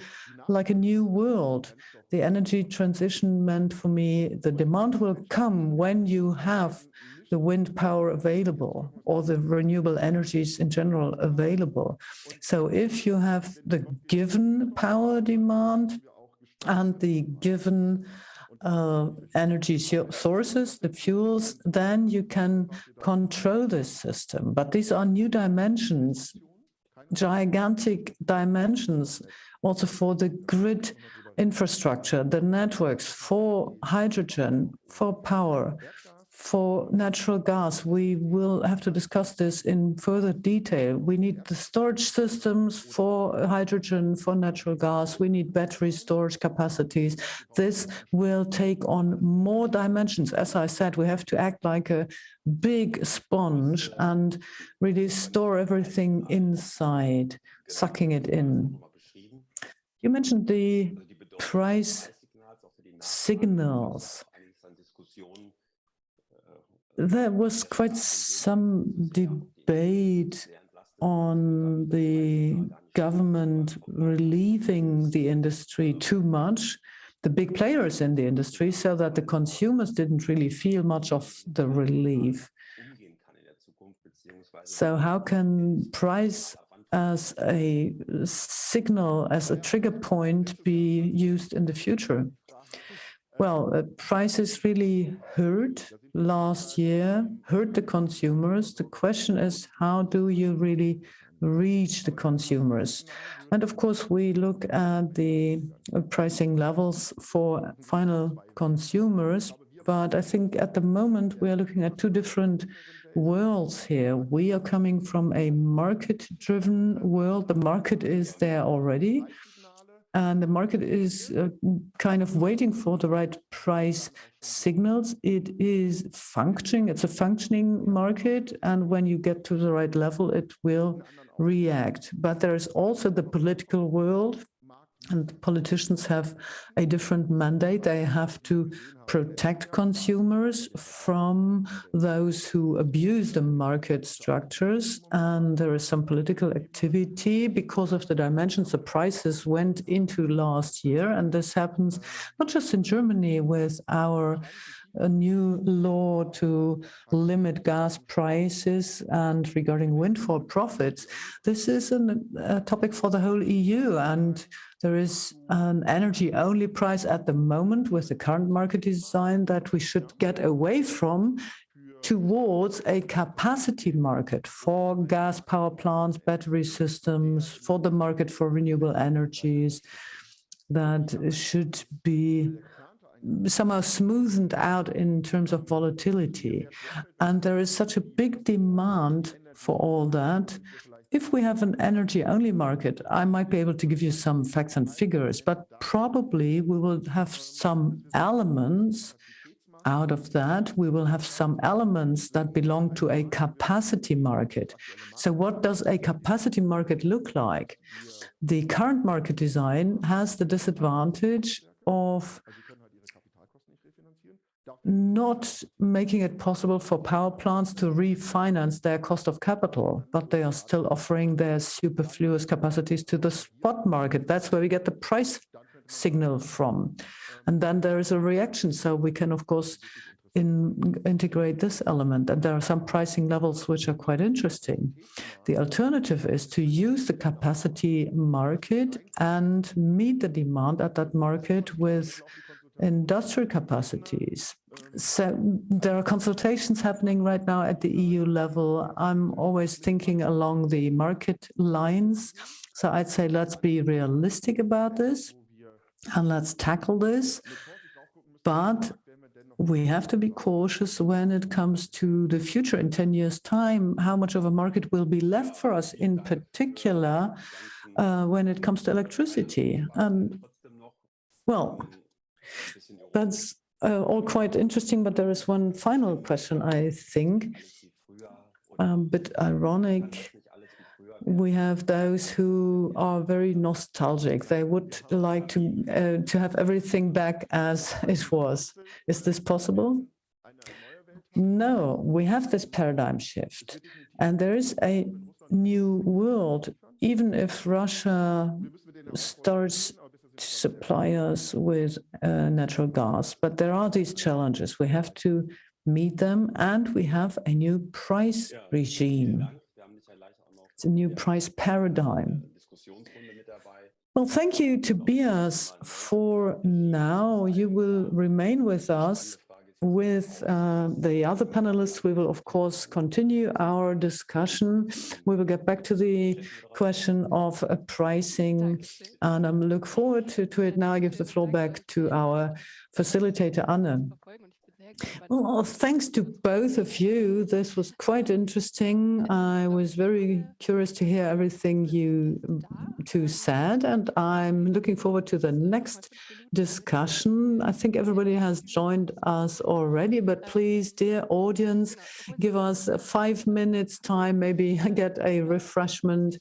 like a new world. The energy transition meant for me, the demand will come when you have the wind power available or the renewable energies in general available. So if you have the given power demand and the given energy sources, the fuels, then you can control this system. But these are new dimensions, gigantic dimensions, also for the grid infrastructure, the networks, for hydrogen, for power, for natural gas. We will have to discuss this in further detail. We need the storage systems for hydrogen, for natural gas. We need battery storage capacities. This will take on more dimensions. As I said, we have to act like a big sponge and really store everything inside, sucking it in. You mentioned the price signals. There was quite some debate on the government relieving the industry too much, the big players in the industry, so that the consumers didn't really feel much of the relief. So how can price as a signal, as a trigger point, be used in the future? Well, prices really hurt last year, hurt the consumers. The question is, how do you really reach the consumers? And of course, we look at the pricing levels for final consumers, but I think at the moment we are looking at two different worlds here. We are coming from a market-driven world. The market is there already. And the market is kind of waiting for the right price signals. It is functioning, it's a functioning market. And when you get to the right level, it will react. But there is also the political world. And politicians have a different mandate. They have to protect consumers from those who abuse the market structures. And there is some political activity because of the dimensions the prices went into last year. And this happens not just in Germany with a new law to limit gas prices and regarding windfall profits. This is a topic for the whole EU, and there is an energy-only price at the moment with the current market design that we should get away from towards a capacity market for gas power plants, battery systems, for the market for renewable energies that should be somehow smoothened out in terms of volatility. And there is such a big demand for all that. If we have an energy-only market, I might be able to give you some facts and figures, but probably we will have some elements out of that. We will have some elements that belong to a capacity market. So what does a capacity market look like? The current market design has the disadvantage of not making it possible for power plants to refinance their cost of capital, but they are still offering their superfluous capacities to the spot market. That's where we get the price signal from. And then there is a reaction. So we can, of course, integrate this element. And there are some pricing levels which are quite interesting. The alternative is to use the capacity market and meet the demand at that market with industrial capacities. So there are consultations happening right now at the EU level. I'm always thinking along the market lines. So I'd say let's be realistic about this and let's tackle this. But we have to be cautious when it comes to the future in 10 years' time, how much of a market will be left for us, in particular when it comes to electricity. Well, that's all quite interesting, but there is one final question, I think, a bit ironic. We have those who are very nostalgic. They would like to have everything back as it was. Is this possible? No, we have this paradigm shift, and there is a new world. Even if Russia starts to supply us with natural gas, but there are these challenges. We have to meet them, and we have a new price regime. It's a new price paradigm. Well, thank you, Tobias, for now. You will remain with us. With the other panelists, we will, of course, continue our discussion. We will get back to the question of pricing, and I look forward to it. Now I give the floor back to our facilitator, Anne. Well, thanks to both of you. This was quite interesting. I was very curious to hear everything you two said, and I'm looking forward to the next discussion. I think everybody has joined us already, but please, dear audience, give us 5 minutes time, maybe get a refreshment,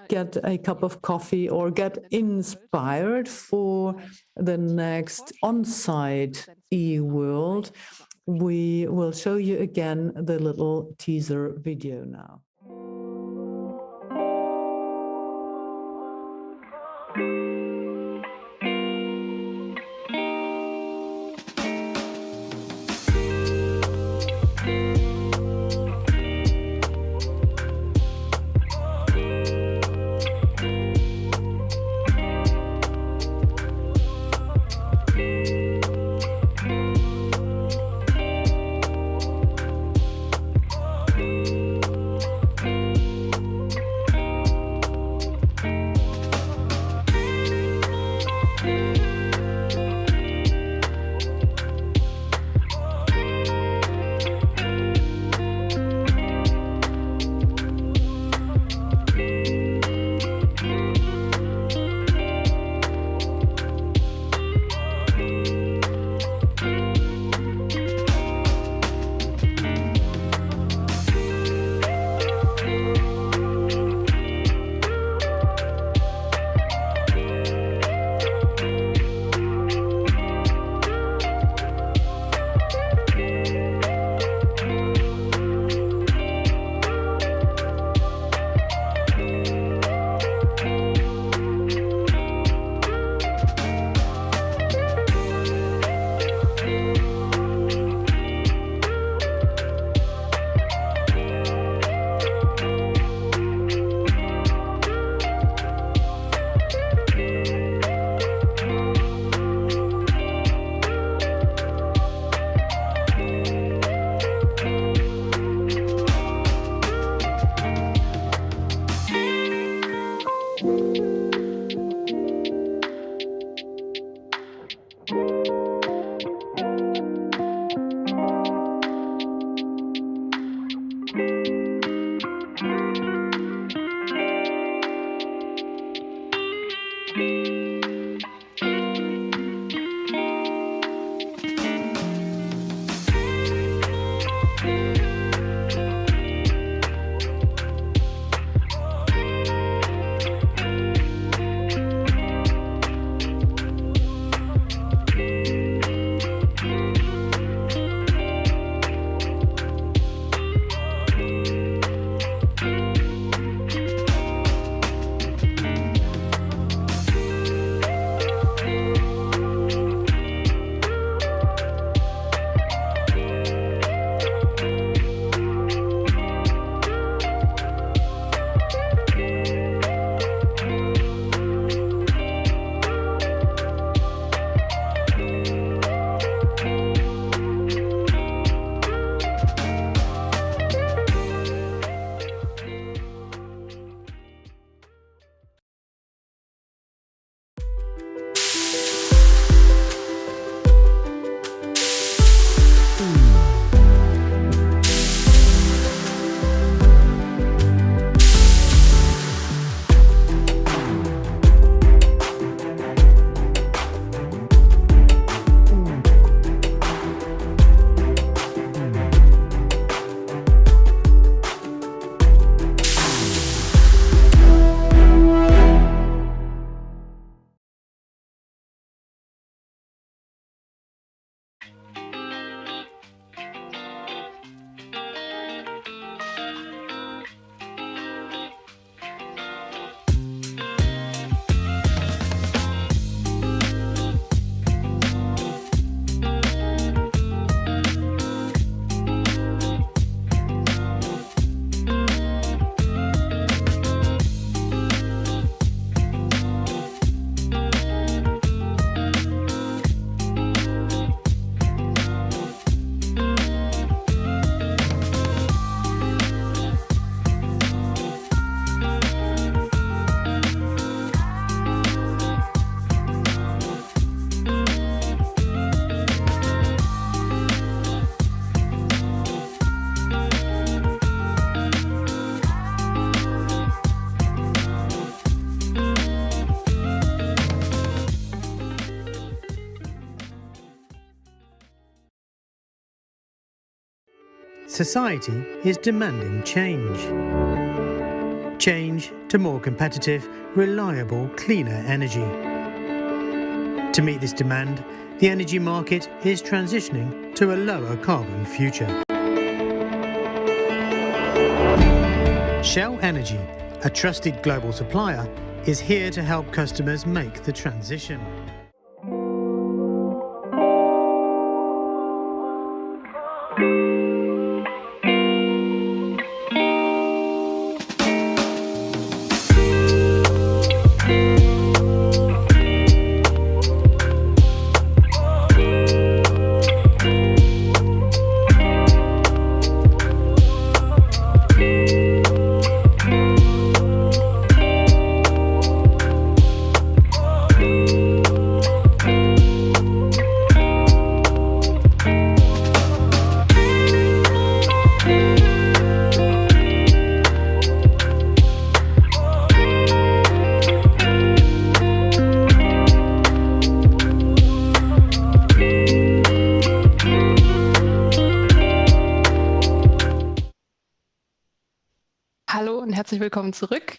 get a cup of coffee, or get inspired for the next on-site e-world. We will show you again the little teaser video now. Society is demanding change. Change to more competitive, reliable, cleaner energy. To meet this demand, the energy market is transitioning to a lower carbon future. Shell Energy, a trusted global supplier, is here to help customers make the transition. Hallo und herzlich willkommen zurück.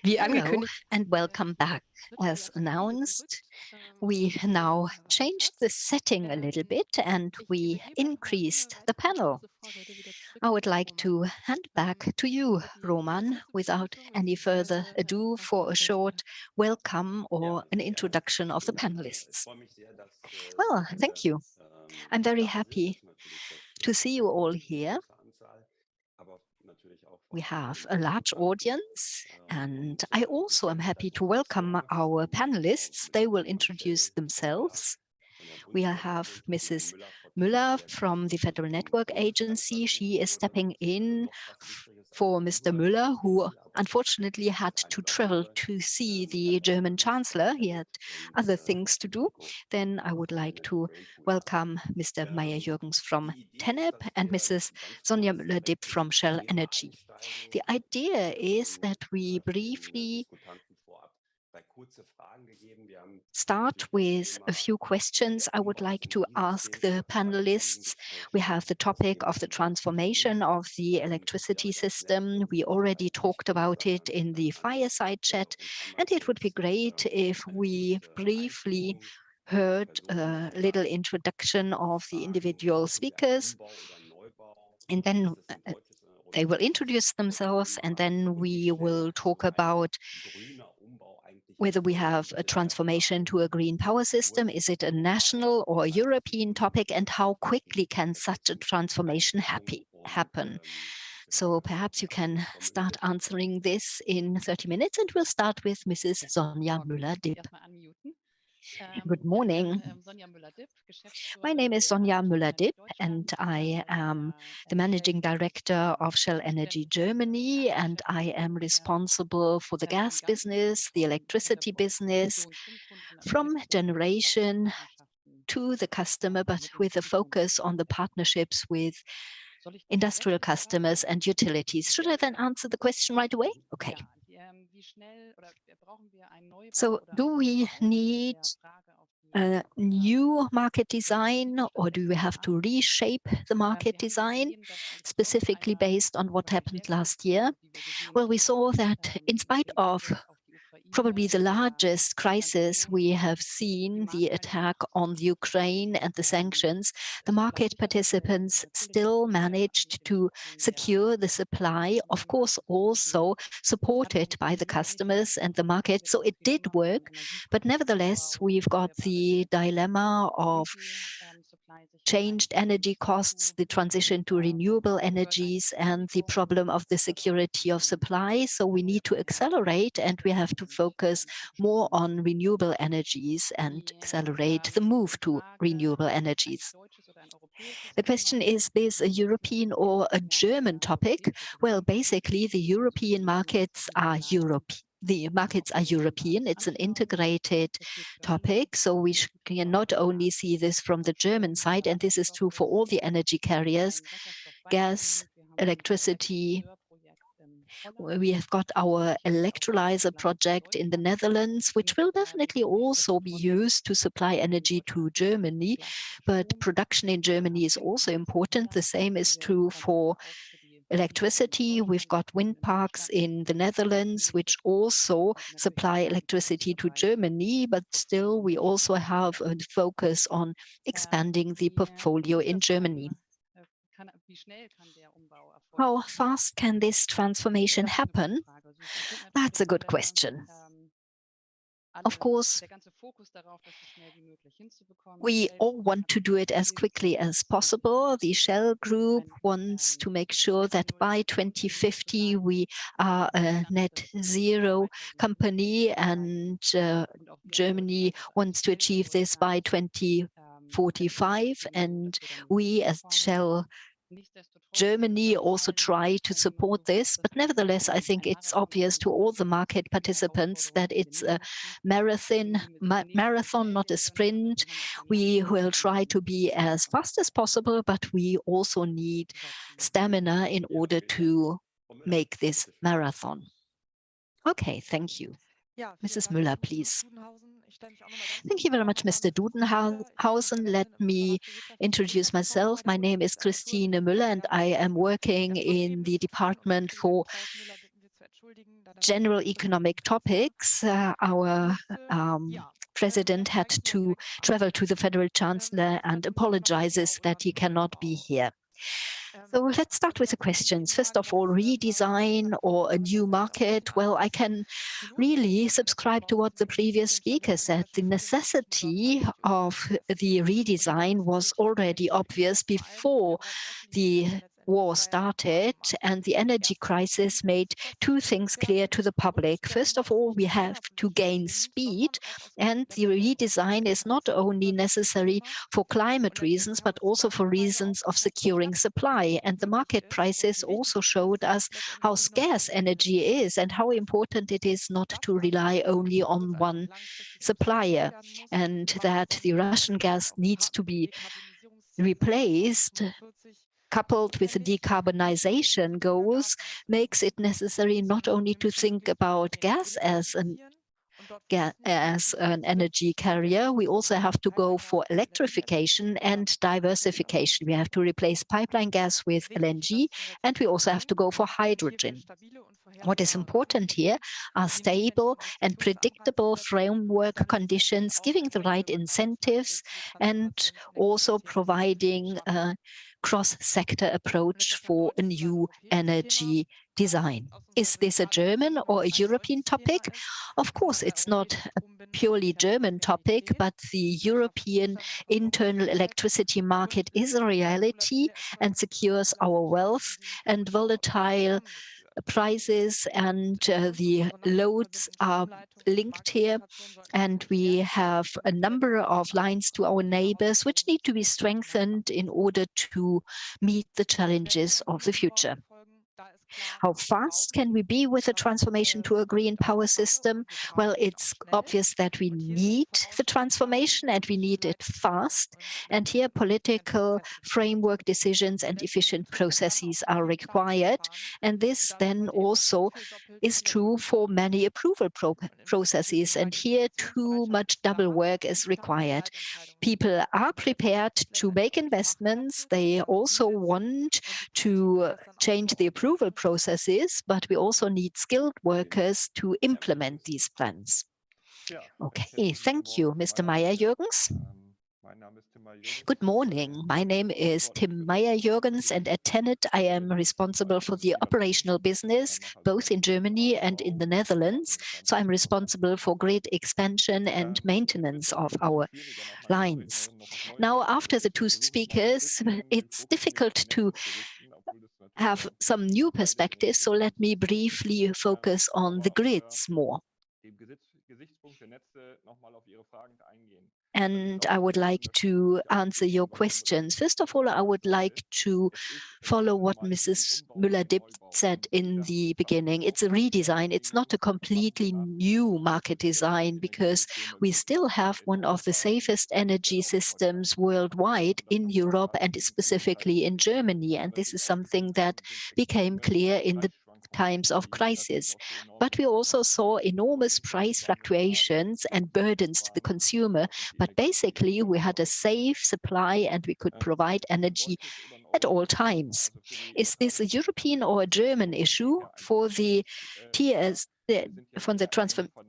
Wie Hello angekündigt, and welcome back. As announced, we now changed the setting a little bit and we increased the panel. I would like to hand back to you, Roman, without any further ado for a short welcome or an introduction of the panelists. Well, thank you. I'm very happy to see you all here. We have a large audience, and I also am happy to welcome our panelists. They will introduce themselves. we have Mrs. Müller from the Federal Network Agency. She is stepping in for Mr. Müller, who unfortunately had to travel to see the German Chancellor. He had other things to do. Then I would like to welcome Mr. Meyerjürgens from TenneT and Mrs. Sonja Müller-Dib from Shell Energy. The idea is that we briefly start with a few questions I would like to ask the panelists. We have the topic of the transformation of the electricity system. We already talked about it in the Fireside chat, and it would be great if we briefly heard a little introduction of the individual speakers, and then they will introduce themselves, and then we will talk about whether we have a transformation to a green power system. Is it a national or a European topic, and how quickly can such a transformation happen? So perhaps you can start answering this in 30 minutes, and we'll start with Mrs. Sonja Müller-Dib. Good morning. My name is Sonja Müller-Dib, and I am the Managing Director of Shell Energy Germany, and I am responsible for the gas business, the electricity business, from generation to the customer, but with a focus on the partnerships with industrial customers and utilities. Should I then answer the question right away? Okay. So do we need a new market design, or do we have to reshape the market design, specifically based on what happened last year? Well, we saw that in spite of probably the largest crisis we have seen, the attack on the Ukraine and the sanctions, the market participants still managed to secure the supply, of course also supported by the customers and the market. So it did work, but nevertheless, we've got the dilemma of changed energy costs, the transition to renewable energies, and the problem of the security of supply. So we need to accelerate, and we have to focus more on renewable energies and accelerate the move to renewable energies. The question, is this a European or a German topic? Well, basically, the European markets are European. The markets are European. It's an integrated topic. So we can not only see this from the German side, and this is true for all the energy carriers, gas, electricity. We have got our electrolyzer project in the Netherlands, which will definitely also be used to supply energy to Germany. But production in Germany is also important. The same is true for electricity. We've got wind parks in the Netherlands, which also supply electricity to Germany, but still we also have a focus on expanding the portfolio in Germany. How fast can this transformation happen? That's a good question. Of course, we all want to do it as quickly as possible. The Shell Group wants to make sure that by 2050 we are a net zero company, and Germany wants to achieve this by 2045. And we as Shell Germany also try to support this, but nevertheless, I think it's obvious to all the market participants that it's a marathon, not a sprint. We will try to be as fast as possible, but we also need stamina in order to make this marathon. Okay, thank you. Mrs. Müller, please. Thank you very much, Mr. Dudenhausen. Let me introduce myself. My name is Christine Müller, and I am working in the Department for General Economic Topics. Our president had to travel to the Federal Chancellor and apologizes that he cannot be here. So let's start with the questions. First of all, redesign or a new market. Well, I can really subscribe to what the previous speaker said. The necessity of the redesign was already obvious before the war started and the energy crisis made two things clear to the public. First of all, we have to gain speed, and the redesign is not only necessary for climate reasons, but also for reasons of securing supply. And the market prices also showed us how scarce energy is and how important it is not to rely only on one supplier, and that the Russian gas needs to be replaced, coupled with the decarbonization goals, makes it necessary not only to think about gas as an energy carrier, we also have to go for electrification and diversification. We have to replace pipeline gas with LNG, and we also have to go for hydrogen. What is important here are stable and predictable framework conditions, giving the right incentives and also providing a cross-sector approach for a new energy design. Is this a German or a European topic? Of course, it's not a purely German topic, but the European internal electricity market is a reality and secures our wealth, and volatile prices and the loads are linked here, and we have a number of lines to our neighbors which need to be strengthened in order to meet the challenges of the future. How fast can we be with the transformation to a green power system? Well, it's obvious that we need the transformation and we need it fast. And here political framework decisions and efficient processes are required. And this then also is true for many approval processes. And here too much double work is required. People are prepared to make investments. They also want to change the approval processes, but we also need skilled workers to implement these plans. Okay, thank you, Mr. Meyerjürgens. Good morning. My name is Tim Meyerjürgens, and at TenneT I am responsible for the operational business, both in Germany and in the Netherlands. So I'm responsible for grid expansion and maintenance of our lines. Now, after the two speakers, it's difficult to have some new perspectives, so let me briefly focus on the grids more. And I would like to answer your questions. First of all, I would like to follow what Mrs. Müller-Dib said in the beginning. It's a redesign. It's not a completely new market design, because we still have one of the safest energy systems worldwide in Europe and specifically in Germany. And this is something that became clear in the times of crisis. But we also saw enormous price fluctuations and burdens to the consumer. But basically, we had a safe supply and we could provide energy at all times. Is this a European or a German issue? For the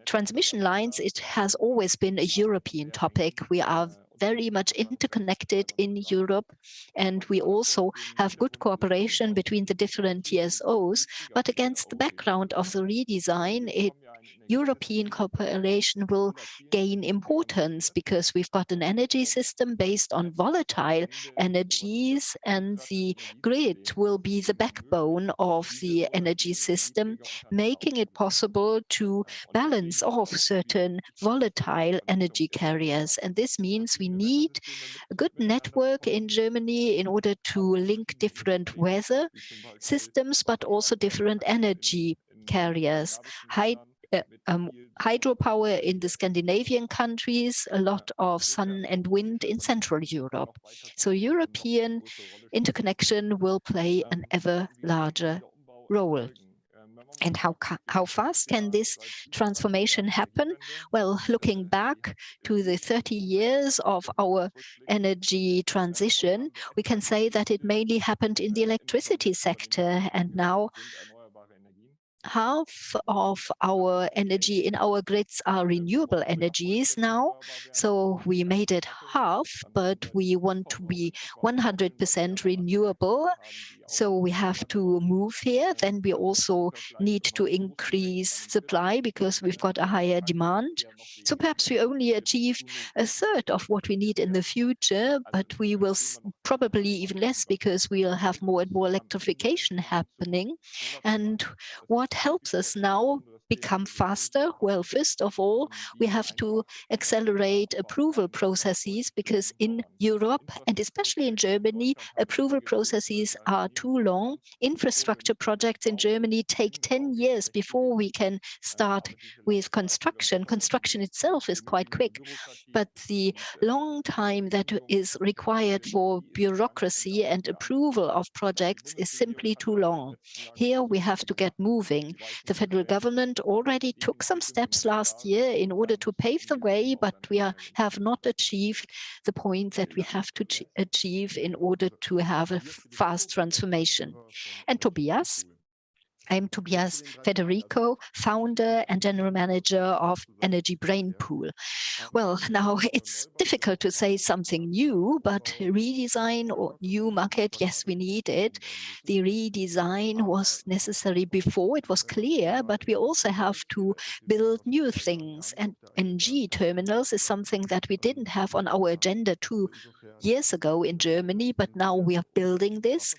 transmission lines, it has always been a European topic. We are very much interconnected in Europe, and we also have good cooperation between the different TSOs. But against the background of the redesign, European cooperation will gain importance, because we've got an energy system based on volatile energies, and the grid will be the backbone of the energy system, making it possible to balance off certain volatile energy carriers. And this means we need a good network in Germany in order to link different weather systems, but also different energy carriers. Hydropower in the Scandinavian countries, a lot of sun and wind in Central Europe. So European interconnection will play an ever larger role. And how fast can this transformation happen? Well, looking back to the 30 years of our energy transition, we can say that it mainly happened in the electricity sector, and now half of our energy in our grids are renewable energies now. So we made it half, but we want to be 100% renewable. So we have to move here. Then we also need to increase supply because we've got a higher demand. So perhaps we only achieve a third of what we need in the future, but we will probably even less because we'll have more and more electrification happening. And what helps us now become faster? Well, first of all, we have to accelerate approval processes because in Europe and especially in Germany, approval processes are too long. Infrastructure projects in Germany take 10 years before we can start with construction. Construction itself is quite quick, but the long time that is required for bureaucracy and approval of projects is simply too long. Here we have to get moving. The federal government already took some steps last year in order to pave the way, but we have not achieved the point that we have to achieve in order to have a fast transformation. And Tobias? I'm Tobias Federico, founder and general manager of Energy Brainpool. Well, now it's difficult to say something new, but redesign or new market, yes, we need it. The redesign was necessary before, it was clear, but we also have to build new things. And NG terminals is something that we didn't have on our agenda 2 years ago in Germany, but now we are building this.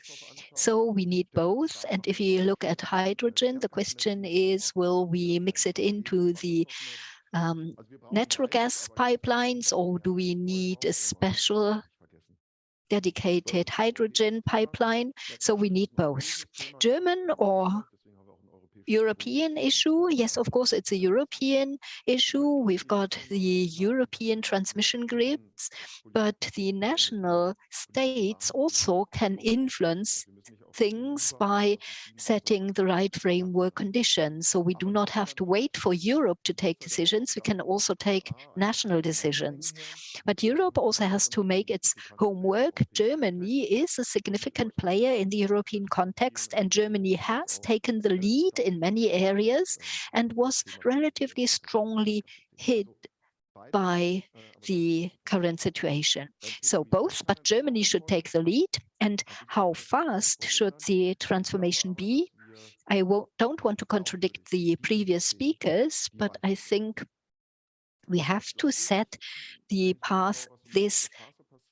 So we need both. And if you look at hydrogen, the question is, will we mix it into the natural gas pipelines, or do we need a special dedicated hydrogen pipeline? So we need both. German or European issue? Yes, of course, it's a European issue. We've got the European transmission grids, but the national states also can influence things by setting the right framework conditions. So we do not have to wait for Europe to take decisions. We can also take national decisions. But Europe also has to make its homework. Germany is a significant player in the European context, and Germany has taken the lead in many areas and was relatively strongly hit by the current situation. So both, but Germany should take the lead. And how fast should the transformation be? I don't want to contradict the previous speakers, but I think we have to set the path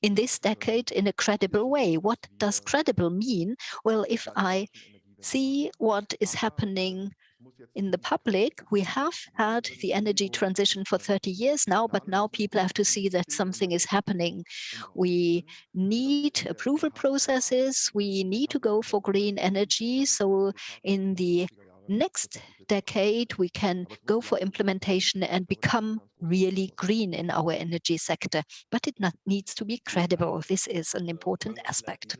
in this decade in a credible way. What does credible mean? Well, if I see what is happening in the public, we have had the energy transition for 30 years now, but now people have to see that something is happening. We need approval processes. We need to go for green energy. So in the next decade, we can go for implementation and become really green in our energy sector. But it needs to be credible. This is an important aspect.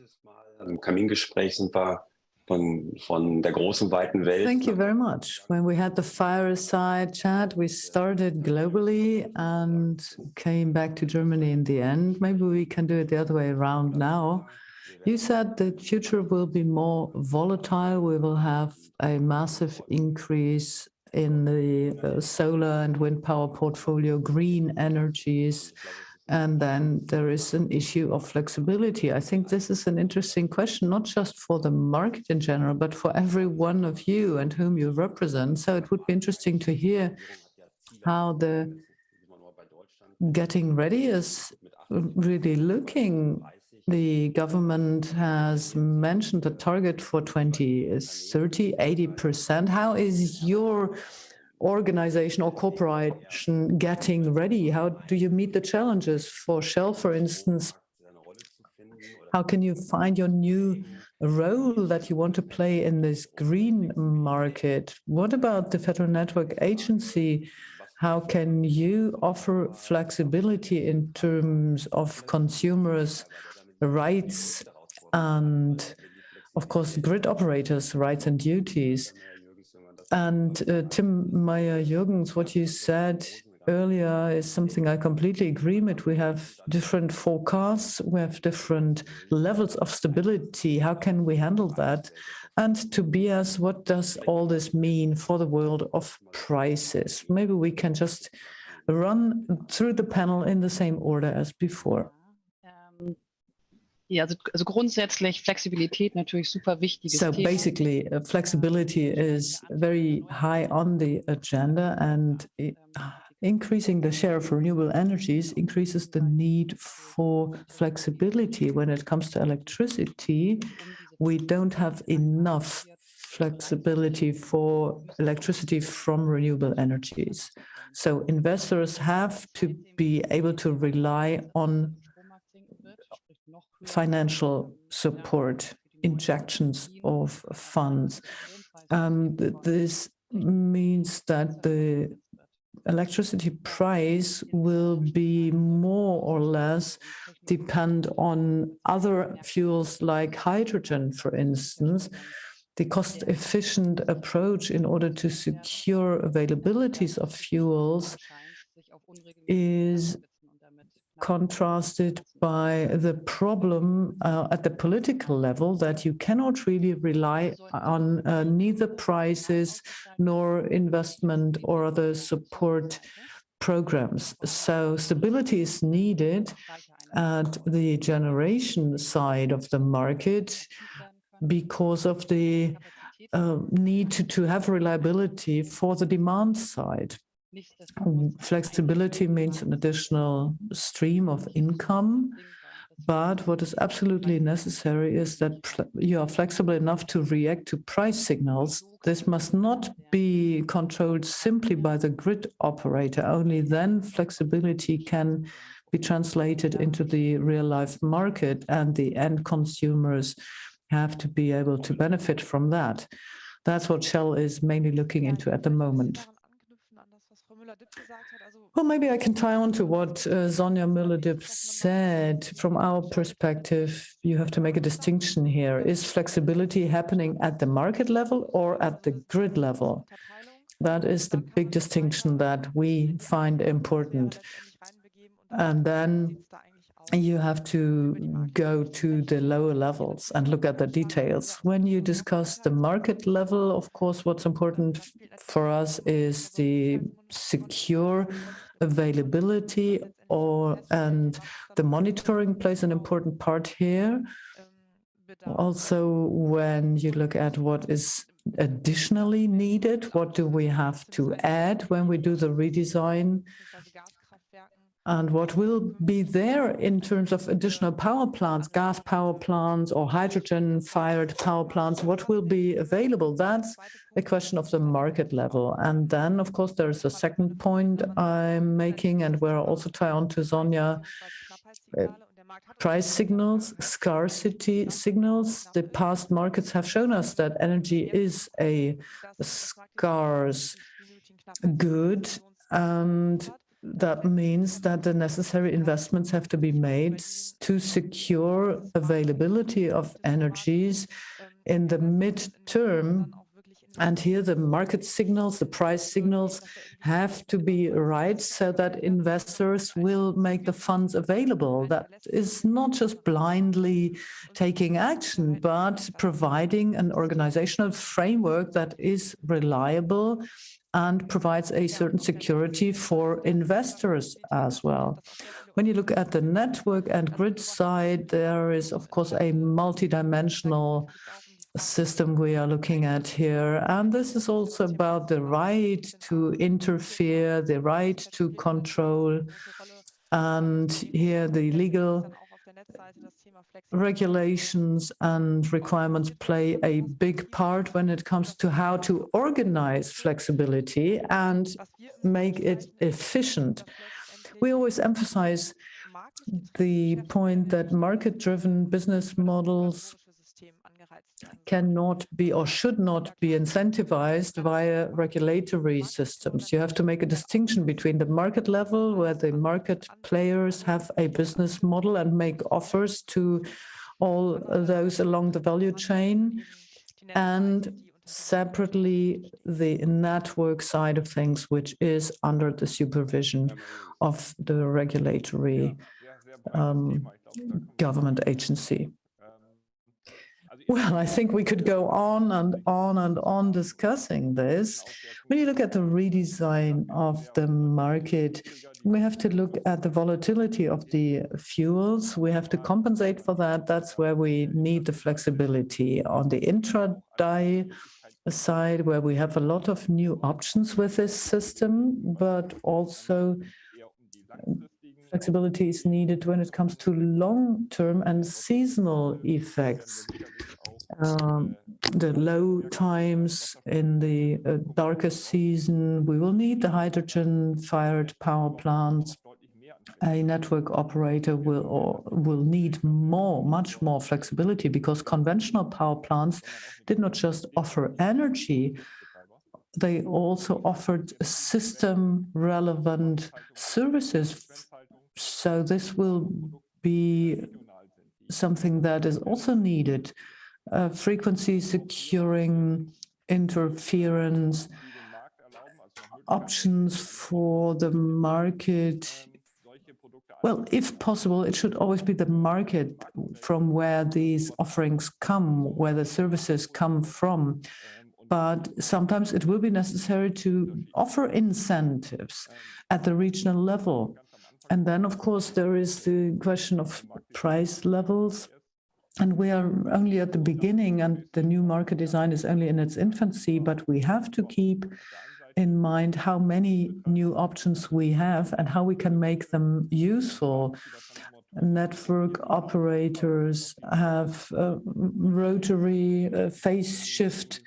Im Kamingespräch sind wir von der großen, weiten Welt. Thank you very much. When we had the Fireside chat, we started globally and came back to Germany in the end. Maybe we can do it the other way around now. You said the future will be more volatile. We will have a massive increase in the solar and wind power portfolio, green energies. And then there is an issue of flexibility. I think this is an interesting question, not just for the market in general, but for every one of you and whom you represent. So it would be interesting to hear how the getting ready is really looking. The government has mentioned the target for 2030, 80%. How is your organization or corporation getting ready? How do you meet the challenges? For Shell, for instance, how can you find your new role that you want to play in this green market? What about the Federal Network Agency? How can you offer flexibility in terms of consumers' rights and, of course, grid operators' rights and duties? And Tim Meyerjürgens, what you said earlier is something I completely agree with. We have different forecasts, we have different levels of stability. How can we handle that? And Tobias, what does all this mean for the world of prices? Maybe we can just run through the panel in the same order as before. Ja, also grundsätzlich Flexibilität natürlich super wichtiges So Thema. basically, flexibility is very high on the agenda, and increasing the share of renewable energies increases the need for flexibility. When it comes to electricity, we don't have enough flexibility for electricity from renewable energies. So investors have to be able to rely on financial support, injections of funds. This means that the electricity price will be more or less depend on other fuels like hydrogen, for instance. The cost-efficient approach in order to secure availabilities of fuels is contrasted by the problem at the political level that you cannot really rely on neither prices nor investment or other support programs. So stability is needed at the generation side of the market because of the need to have reliability for the demand side. Flexibility means an additional stream of income, but what is absolutely necessary is that you are flexible enough to react to price signals. This must not be controlled simply by the grid operator. Only then flexibility can be translated into the real-life market, and the end consumers have to be able to benefit from that. That's what Shell is mainly looking into at the moment. Well, maybe I can tie on to what Sonja Müller-Dib said. From our perspective, you have to make a distinction here. Is flexibility happening at the market level or at the grid level? That is the big distinction that we find important. And then you have to go to the lower levels and look at the details. When you discuss the market level, of course, what's important for us is the secure availability, and the monitoring plays an important part here. Also, when you look at what is additionally needed, what do we have to add when we do the redesign? And what will be there in terms of additional power plants, gas power plants or hydrogen-fired power plants, what will be available? That's a question of the market level. And then, of course, there's a second point I'm making, and where I also tie on to Sonja, price signals, scarcity signals. The past markets have shown us that energy is a scarce good, and that means that the necessary investments have to be made to secure availability of energies in the mid-term. And here the market signals, the price signals have to be right so that investors will make the funds available. That is not just blindly taking action, but providing an organizational framework that is reliable and provides a certain security for investors as well. When you look at the network and grid side, there is, of course, a multidimensional system we are looking at here. And this is also about the right to interfere, the right to control. And here the legal regulations and requirements play a big part when it comes to how to organize flexibility and make it efficient. We always emphasize the point that market-driven business models cannot be or should not be incentivized via regulatory systems. You have to make a distinction between the market level, where the market players have a business model and make offers to all those along the value chain, and separately the network side of things, which is under the supervision of the regulatory government agency. Well, I think we could go on and on and on discussing this. When you look at the redesign of the market, we have to look at the volatility of the fuels. We have to compensate for that. That's where we need the flexibility. On the intraday side, where we have a lot of new options with this system, but also flexibility is needed when it comes to long-term and seasonal effects. The low times in the darkest season, we will need the hydrogen-fired power plants. A network operator will need much more flexibility, because conventional power plants did not just offer energy, they also offered system-relevant services. So this will be something that is also needed. Frequency securing, interference, options for the market. Well, if possible, it should always be the market from where these offerings come, where the services come from. But sometimes it will be necessary to offer incentives at the regional level. And then, of course, there is the question of price levels. And we are only at the beginning, and the new market design is only in its infancy, but we have to keep in mind how many new options we have and how we can make them useful. Network operators have rotary phase shift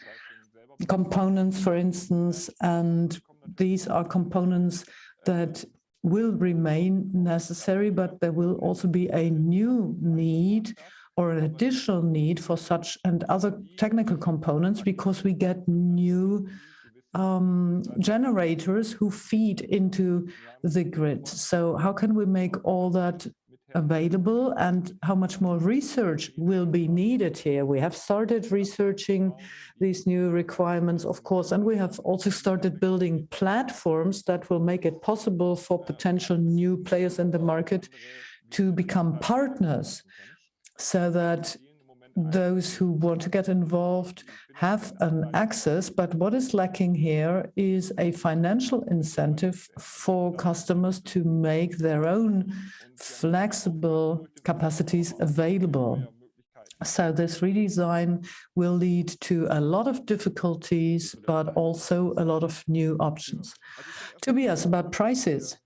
components, for instance, and these are components that will remain necessary, but there will also be a new need or an additional need for such and other technical components, because we get new generators who feed into the grid. So how can we make all that available, and how much more research will be needed here? We have started researching these new requirements, of course, and we have also started building platforms that will make it possible for potential new players in the market to become partners, so that those who want to get involved have an access. But what is lacking here is a financial incentive for customers to make their own flexible capacities available. So this redesign will lead to a lot of difficulties, but also a lot of new options. Tobias, about prices.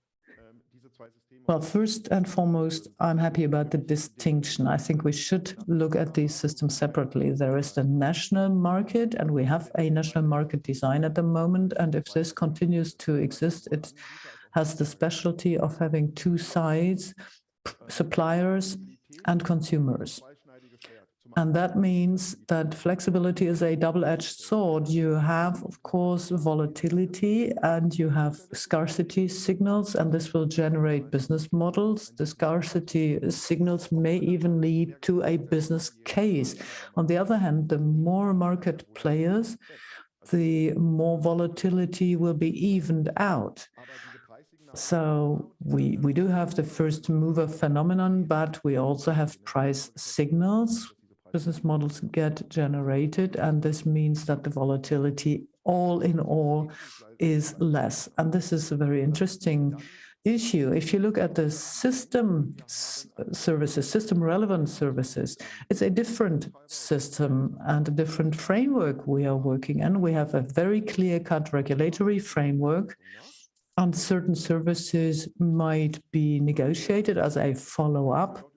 Well, first and foremost, I'm happy about the distinction. I think we should look at these systems separately. There is the national market, and we have a national market design at the moment. And if this continues to exist, it has the specialty of having two sides, suppliers and consumers. And that means that flexibility is a double-edged sword. You have, of course, volatility, and you have scarcity signals, and this will generate business models. The scarcity signals may even lead to a business case. On the other hand, the more market players, the more volatility will be evened out. So we do have the first mover phenomenon, but we also have price signals. Business models get generated, and this means that the volatility all in all is less. And this is a very interesting issue. If you look at the system services, system relevant services, it's a different system and a different framework we are working in. We have a very clear-cut regulatory framework, and certain services might be negotiated as a follow-up.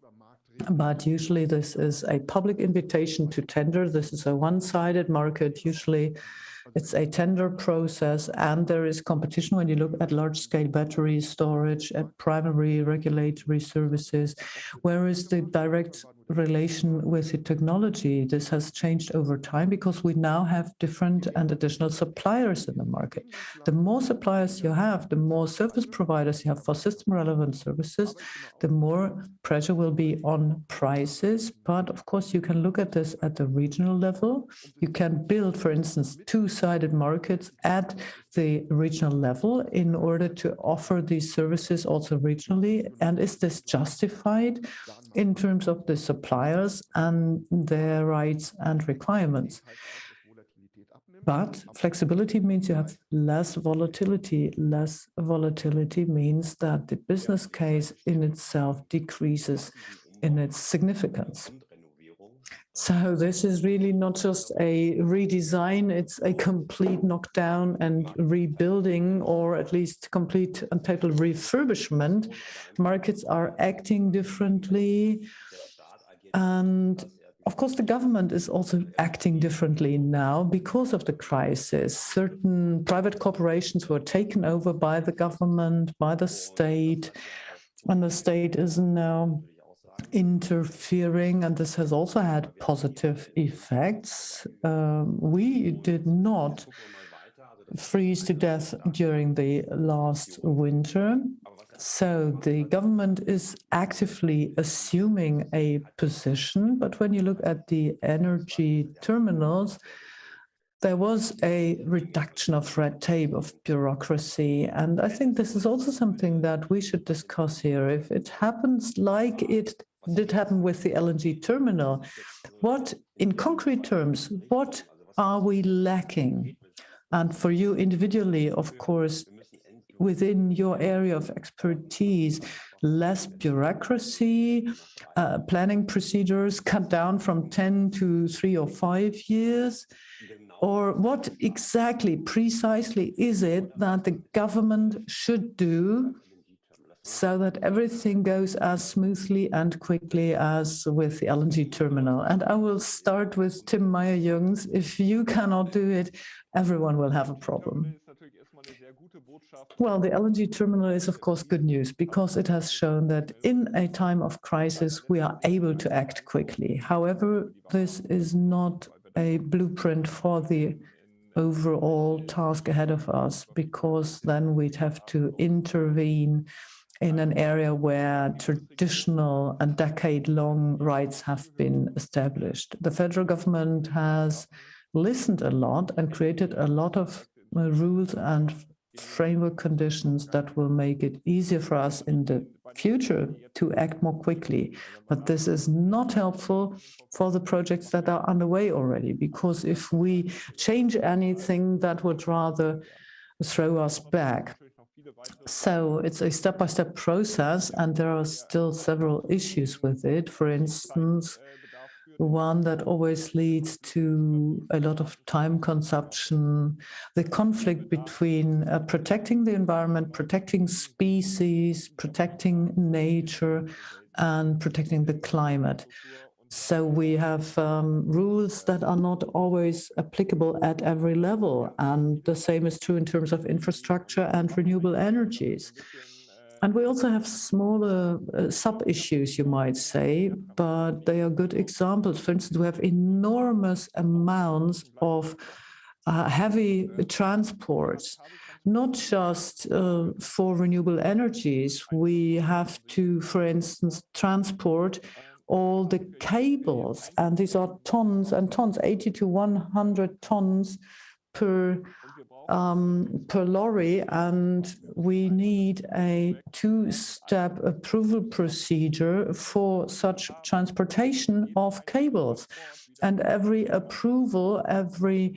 But usually this is a public invitation to tender. This is a one-sided market. Usually it's a tender process, and there is competition when you look at large-scale battery storage, at primary regulatory services. Where is the direct relation with the technology? This has changed over time because we now have different and additional suppliers in the market. The more suppliers you have, the more service providers you have for system-relevant services, the more pressure will be on prices. But of course, you can look at this at the regional level. You can build, for instance, two two-sided markets at the regional level in order to offer these services also regionally? And is this justified in terms of the suppliers and their rights and requirements? But flexibility means you have less volatility. Less volatility means that the business case in itself decreases in its significance. So this is really not just a redesign, it's a complete knockdown and rebuilding, or at least complete and total refurbishment. Markets are acting differently. And of course, the government is also acting differently now because of the crisis. Certain private corporations were taken over by the government, by the state, and the state is now interfering, and this has also had positive effects. We did not freeze to death during the last winter. So the government is actively assuming a position, but when you look at the energy terminals, there was a reduction of red tape, of bureaucracy. And I think this is also something that we should discuss here. If it happens like it did happen with the LNG terminal, what, in concrete terms, what are we lacking? And for you individually, of course, within your area of expertise, less bureaucracy, planning procedures cut down from 10 to 3 or 5 years? Or what exactly, precisely is it that the government should do so that everything goes as smoothly and quickly as with the LNG terminal? And I will start with Tim Meyerjürgens. If you cannot do it, everyone will have a problem. Well, the LNG terminal is, of course, good news because it has shown that in a time of crisis, we are able to act quickly. However, this is not a blueprint for the overall task ahead of us, because then we'd have to intervene in an area where traditional and decade-long rights have been established. The federal government has listened a lot and created a lot of rules and framework conditions that will make it easier for us in the future to act more quickly. But this is not helpful for the projects that are underway already, because if we change anything, that would rather throw us back. So it's a step-by-step process, and there are still several issues with it. For instance, one that always leads to a lot of time consumption, the conflict between protecting the environment, protecting species, protecting nature, and protecting the climate. So we have rules that are not always applicable at every level. And the same is true in terms of infrastructure and renewable energies. And we also have smaller sub-issues, you might say, but they are good examples. For instance, we have enormous amounts of heavy transports, not just for renewable energies. We have to, for instance, transport all the cables, and these are tons and tons, 80 to 100 tons per lorry, and we need a two-step approval procedure for such transportation of cables. And every approval, every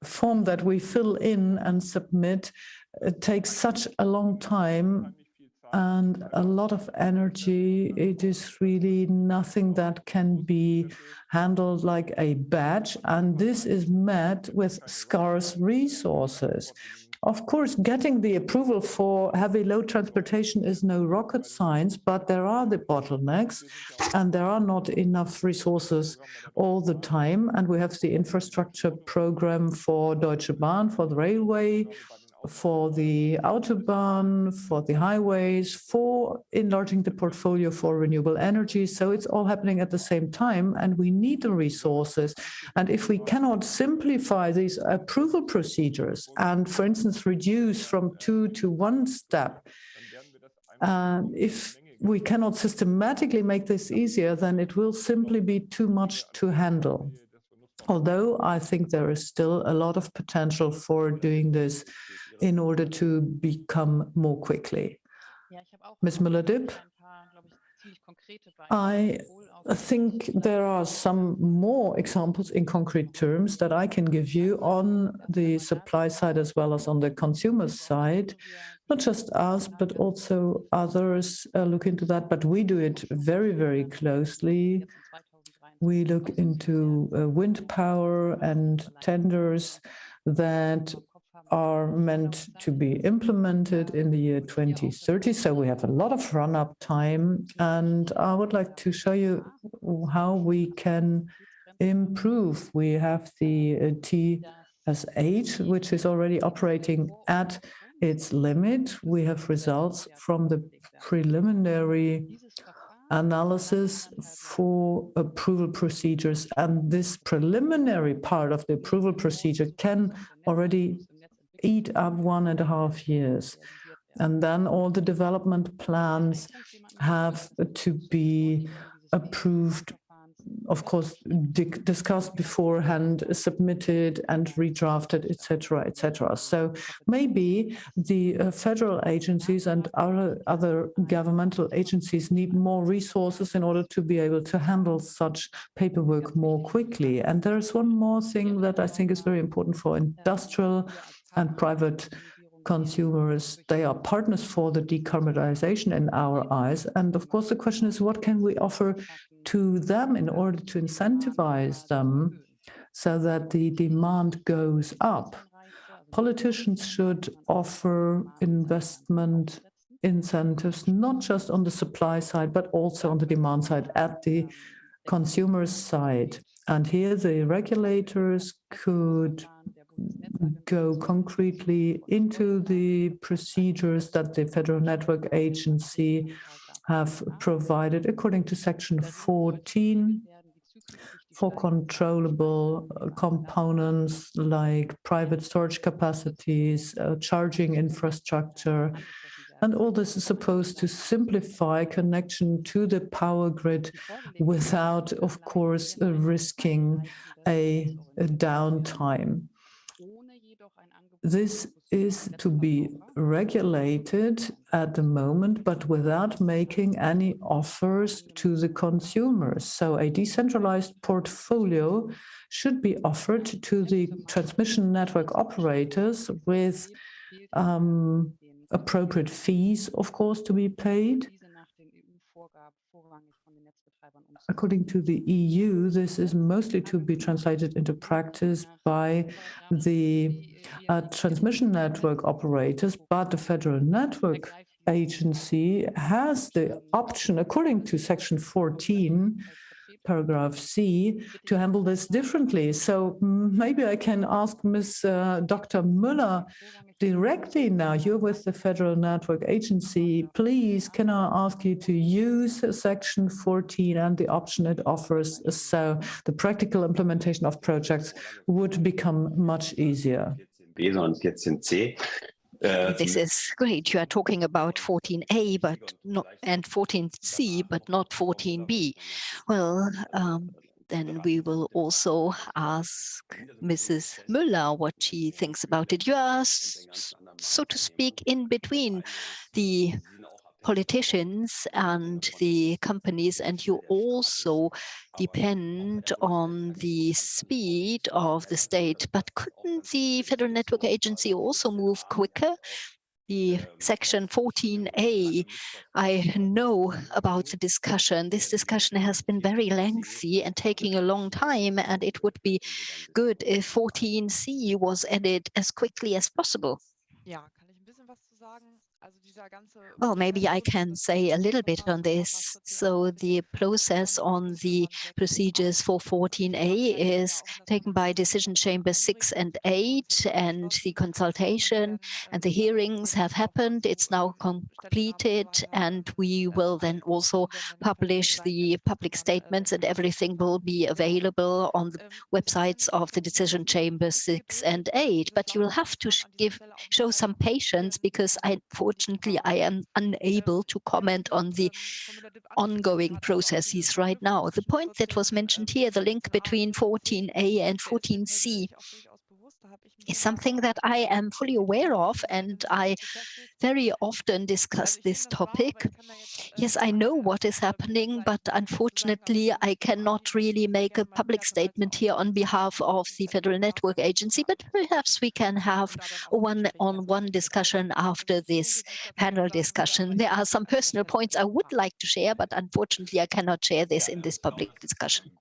form that we fill in and submit, it takes such a long time and a lot of energy. It is really nothing that can be handled like a badge, and this is met with scarce resources. Of course, getting the approval for heavy load transportation is no rocket science, but there are the bottlenecks, and there are not enough resources all the time. And we have the infrastructure program for Deutsche Bahn, for the railway, for the Autobahn, for the highways, for enlarging the portfolio for renewable energy. So it's all happening at the same time, and we need the resources. And if we cannot simplify these approval procedures and, for instance, reduce from 2 to 1 step, if we cannot systematically make this easier, then it will simply be too much to handle. Although I think there is still a lot of potential for doing this in order to become more quickly. Ms. Müller-Dib, I think there are some more examples in concrete terms that I can give you on the supply side as well as on the consumer side. Not just us, but also others look into that, but we do it very, very closely. We look into wind power and tenders that are meant to be implemented in the year 2030. So we have a lot of run-up time, and I would like to show you how we can improve. We have the TS8, which is already operating at its limit. We have results from the preliminary analysis for approval procedures, and this preliminary part of the approval procedure can already eat up 1.5 years. And then all the development plans have to be approved, of course, discussed beforehand, submitted and redrafted, etc., etc. So maybe the federal agencies and other governmental agencies need more resources in order to be able to handle such paperwork more quickly. And there is one more thing that I think is very important for industrial and private consumers. They are partners for the decarbonization in our eyes. And of course, the question is, what can we offer to them in order to incentivize them so that the demand goes up? Politicians should offer investment incentives, not just on the supply side, but also on the demand side, at the consumer side. And here the regulators could go concretely into the procedures that the Federal Network Agency have provided according to Section 14 for controllable components like private storage capacities, charging infrastructure. And all this is supposed to simplify connection to the power grid without, of course, risking a downtime. This is to be regulated at the moment, but without making any offers to the consumers. So a decentralized portfolio should be offered to the transmission network operators with appropriate fees, of course, to be paid. According to the EU, this is mostly to be translated into practice by the transmission network operators, but the Federal Network Agency has the option, according to Section 14, paragraph C, to handle this differently. So maybe I can ask Ms. Dr. Müller directly now. You're with the Federal Network Agency. Please, can I ask you to use Section 14 and the option it offers so the practical implementation of projects would become much easier? This is great. You are talking about 14A but not, and 14C, but not 14B. Well, then we will also ask Mrs. Müller what she thinks about it. You are, so to speak, in between the politicians and the companies, and you also depend on the speed of the state. But couldn't the Federal Network Agency also move quicker? The Section 14A, I know about the discussion. This discussion has been very lengthy and taking a long time, and it would be good if 14C was added as quickly as possible. Well, maybe I can say a little bit on this. So the process on the procedures for 14A is taken by decision chambers 6 and 8, and the consultation and the hearings have happened. It's now completed, and we will then also publish the public statements, and everything will be available on the websites of the decision chambers 6 and 8. But you will have to show some patience, because unfortunately, I am unable to comment on the ongoing processes right now. The point that was mentioned here, the link between 14a and 14c, is something that I am fully aware of, and I very often discuss this topic. Yes, I know what is happening, but unfortunately, I cannot really make a public statement here on behalf of the Federal Network Agency, but perhaps we can have a one-on-one discussion after this panel discussion. There are some personal points I would like to share, but unfortunately, I cannot share this in this public discussion.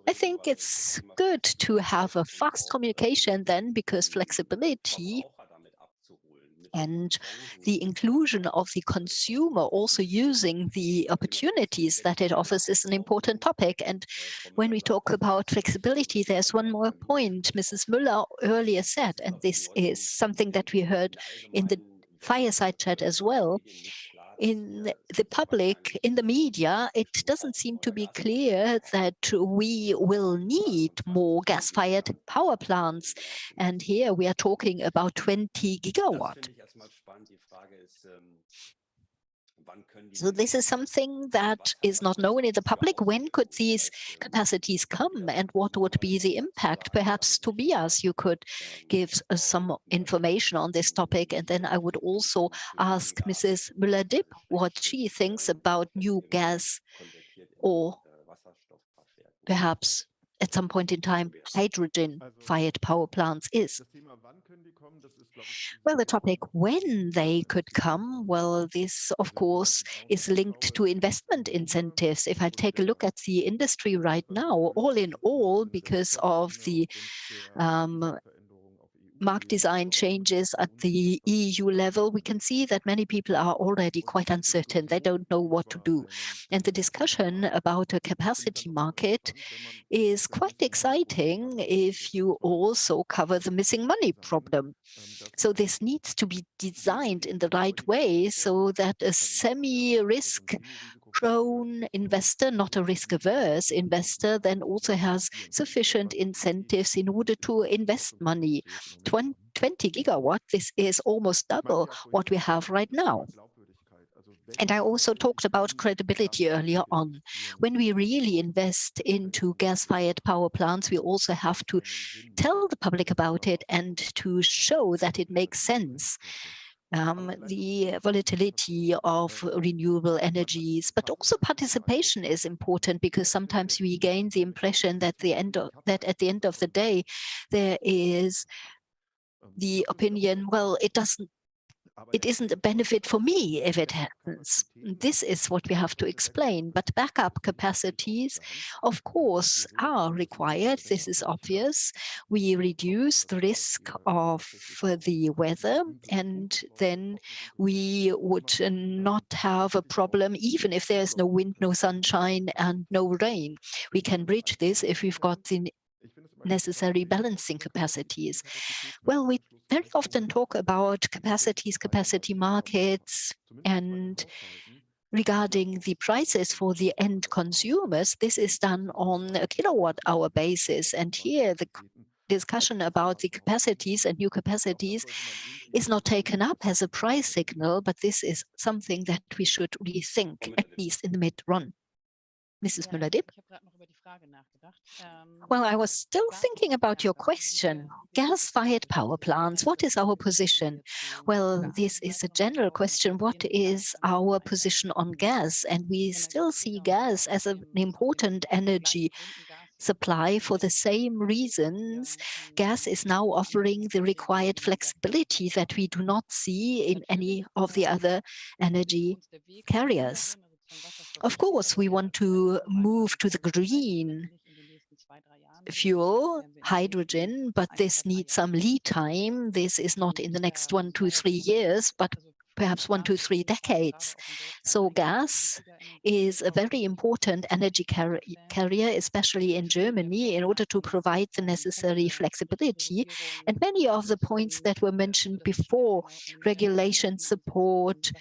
I think it's good to have a fast communication then, because flexibility and the inclusion of the consumer also using the opportunities that it offers is an important topic. And when we talk about flexibility, there's one more point Mrs. Müller earlier said, and this is something that we heard in the Fireside chat as well. In the public, in the media, it doesn't seem to be clear that we will need more gas-fired power plants. And here we are talking about 20 gigawatt. So this is something that is not known in the public. When could these capacities come and what would be the impact? Perhaps Tobias, you could give us some information on this topic. And then I would also ask Mrs. Müller-Dib what she thinks about new gas, or perhaps at some point in time, hydrogen-fired power plants is. Well, the topic when they could come, well, this, of course, is linked to investment incentives. If I take a look at the industry right now, all in all, because of the market design changes at the EU level, we can see that many people are already quite uncertain. They don't know what to do. And the discussion about a capacity market is quite exciting if you also cover the missing money problem. So this needs to be designed in the right way so that a semi-risk prone investor, not a risk-averse investor, then also has sufficient incentives in order to invest money. 20 gigawatt, this is almost double what we have right now. And I also talked about credibility earlier on. When we really invest into gas-fired power plants, we also have to tell the public about it and to show that it makes sense. The volatility of renewable energies, but also participation is important, because sometimes we gain the impression that at the end of the day, there is the opinion, well, it isn't a benefit for me if it happens. This is what we have to explain. But backup capacities, of course, are required. This is obvious. We reduce the risk of the weather, and then we would not have a problem even if there's no wind, no sunshine, and no rain. We can bridge this if we've got the necessary balancing capacities. Well, we very often talk about capacities, capacity markets, and regarding the prices for the end consumers, this is done on a kilowatt-hour basis. And here the discussion about the capacities and new capacities is not taken up as a price signal, but this is something that we should rethink, at least in the mid-run. Mrs. Müller-Dib? Well, I was still thinking about your question. Gas-fired power plants, what is our position? Well, this is a general question. What is our position on gas? And we still see gas as an important energy supply for the same reasons. Gas is now offering the required flexibility that we do not see in any of the other energy carriers. Of course, we want to move to the green fuel, hydrogen, but this needs some lead time. This is not in the next 1, 2, 3 years, but perhaps 1 to 3 decades. So gas is a very important energy carrier, especially in Germany, in order to provide the necessary flexibility. And many of the points that were mentioned before, regulation support,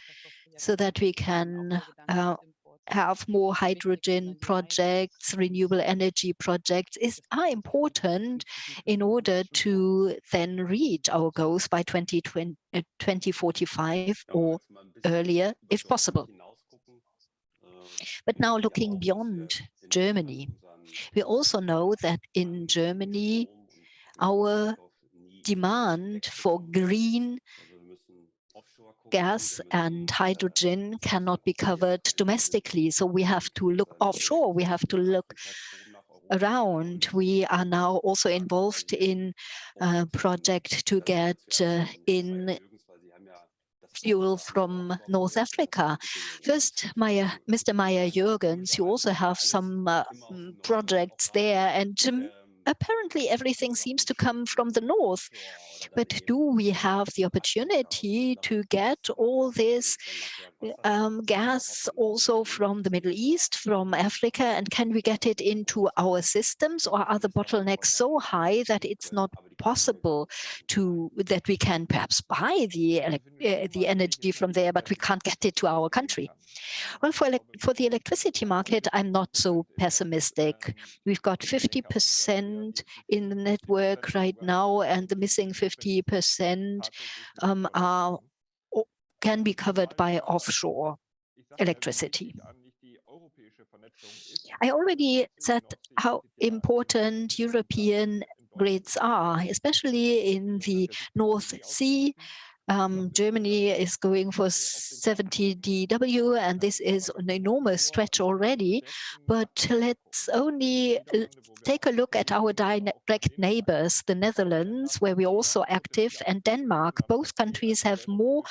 so that we can have more hydrogen projects, renewable energy projects are important in order to then reach our goals by 2045 or earlier, if possible. But now looking beyond Germany, we also know that in Germany, our demand for green gas and hydrogen cannot be covered domestically. So we have to look offshore, we have to look around. We are now also involved in a project to get in fuel from North Africa. First, Mr. Meyerjürgens, you also have some projects there, and apparently everything seems to come from the north. But do we have the opportunity to get all this gas also from the Middle East, from Africa, and can we get it into our systems, or are the bottlenecks so high that it's not possible that we can perhaps buy the energy from there, but we can't get it to our country? Well, for the electricity market, I'm not so pessimistic. We've got 50% in the network right now, and the missing 50% can be covered by offshore electricity. I already said how important European grids are, especially in the North Sea. Germany is going for 70 DW, and this is an enormous stretch already. But let's only take a look at our direct neighbors, the Netherlands, where we're also active, and Denmark. Both countries have more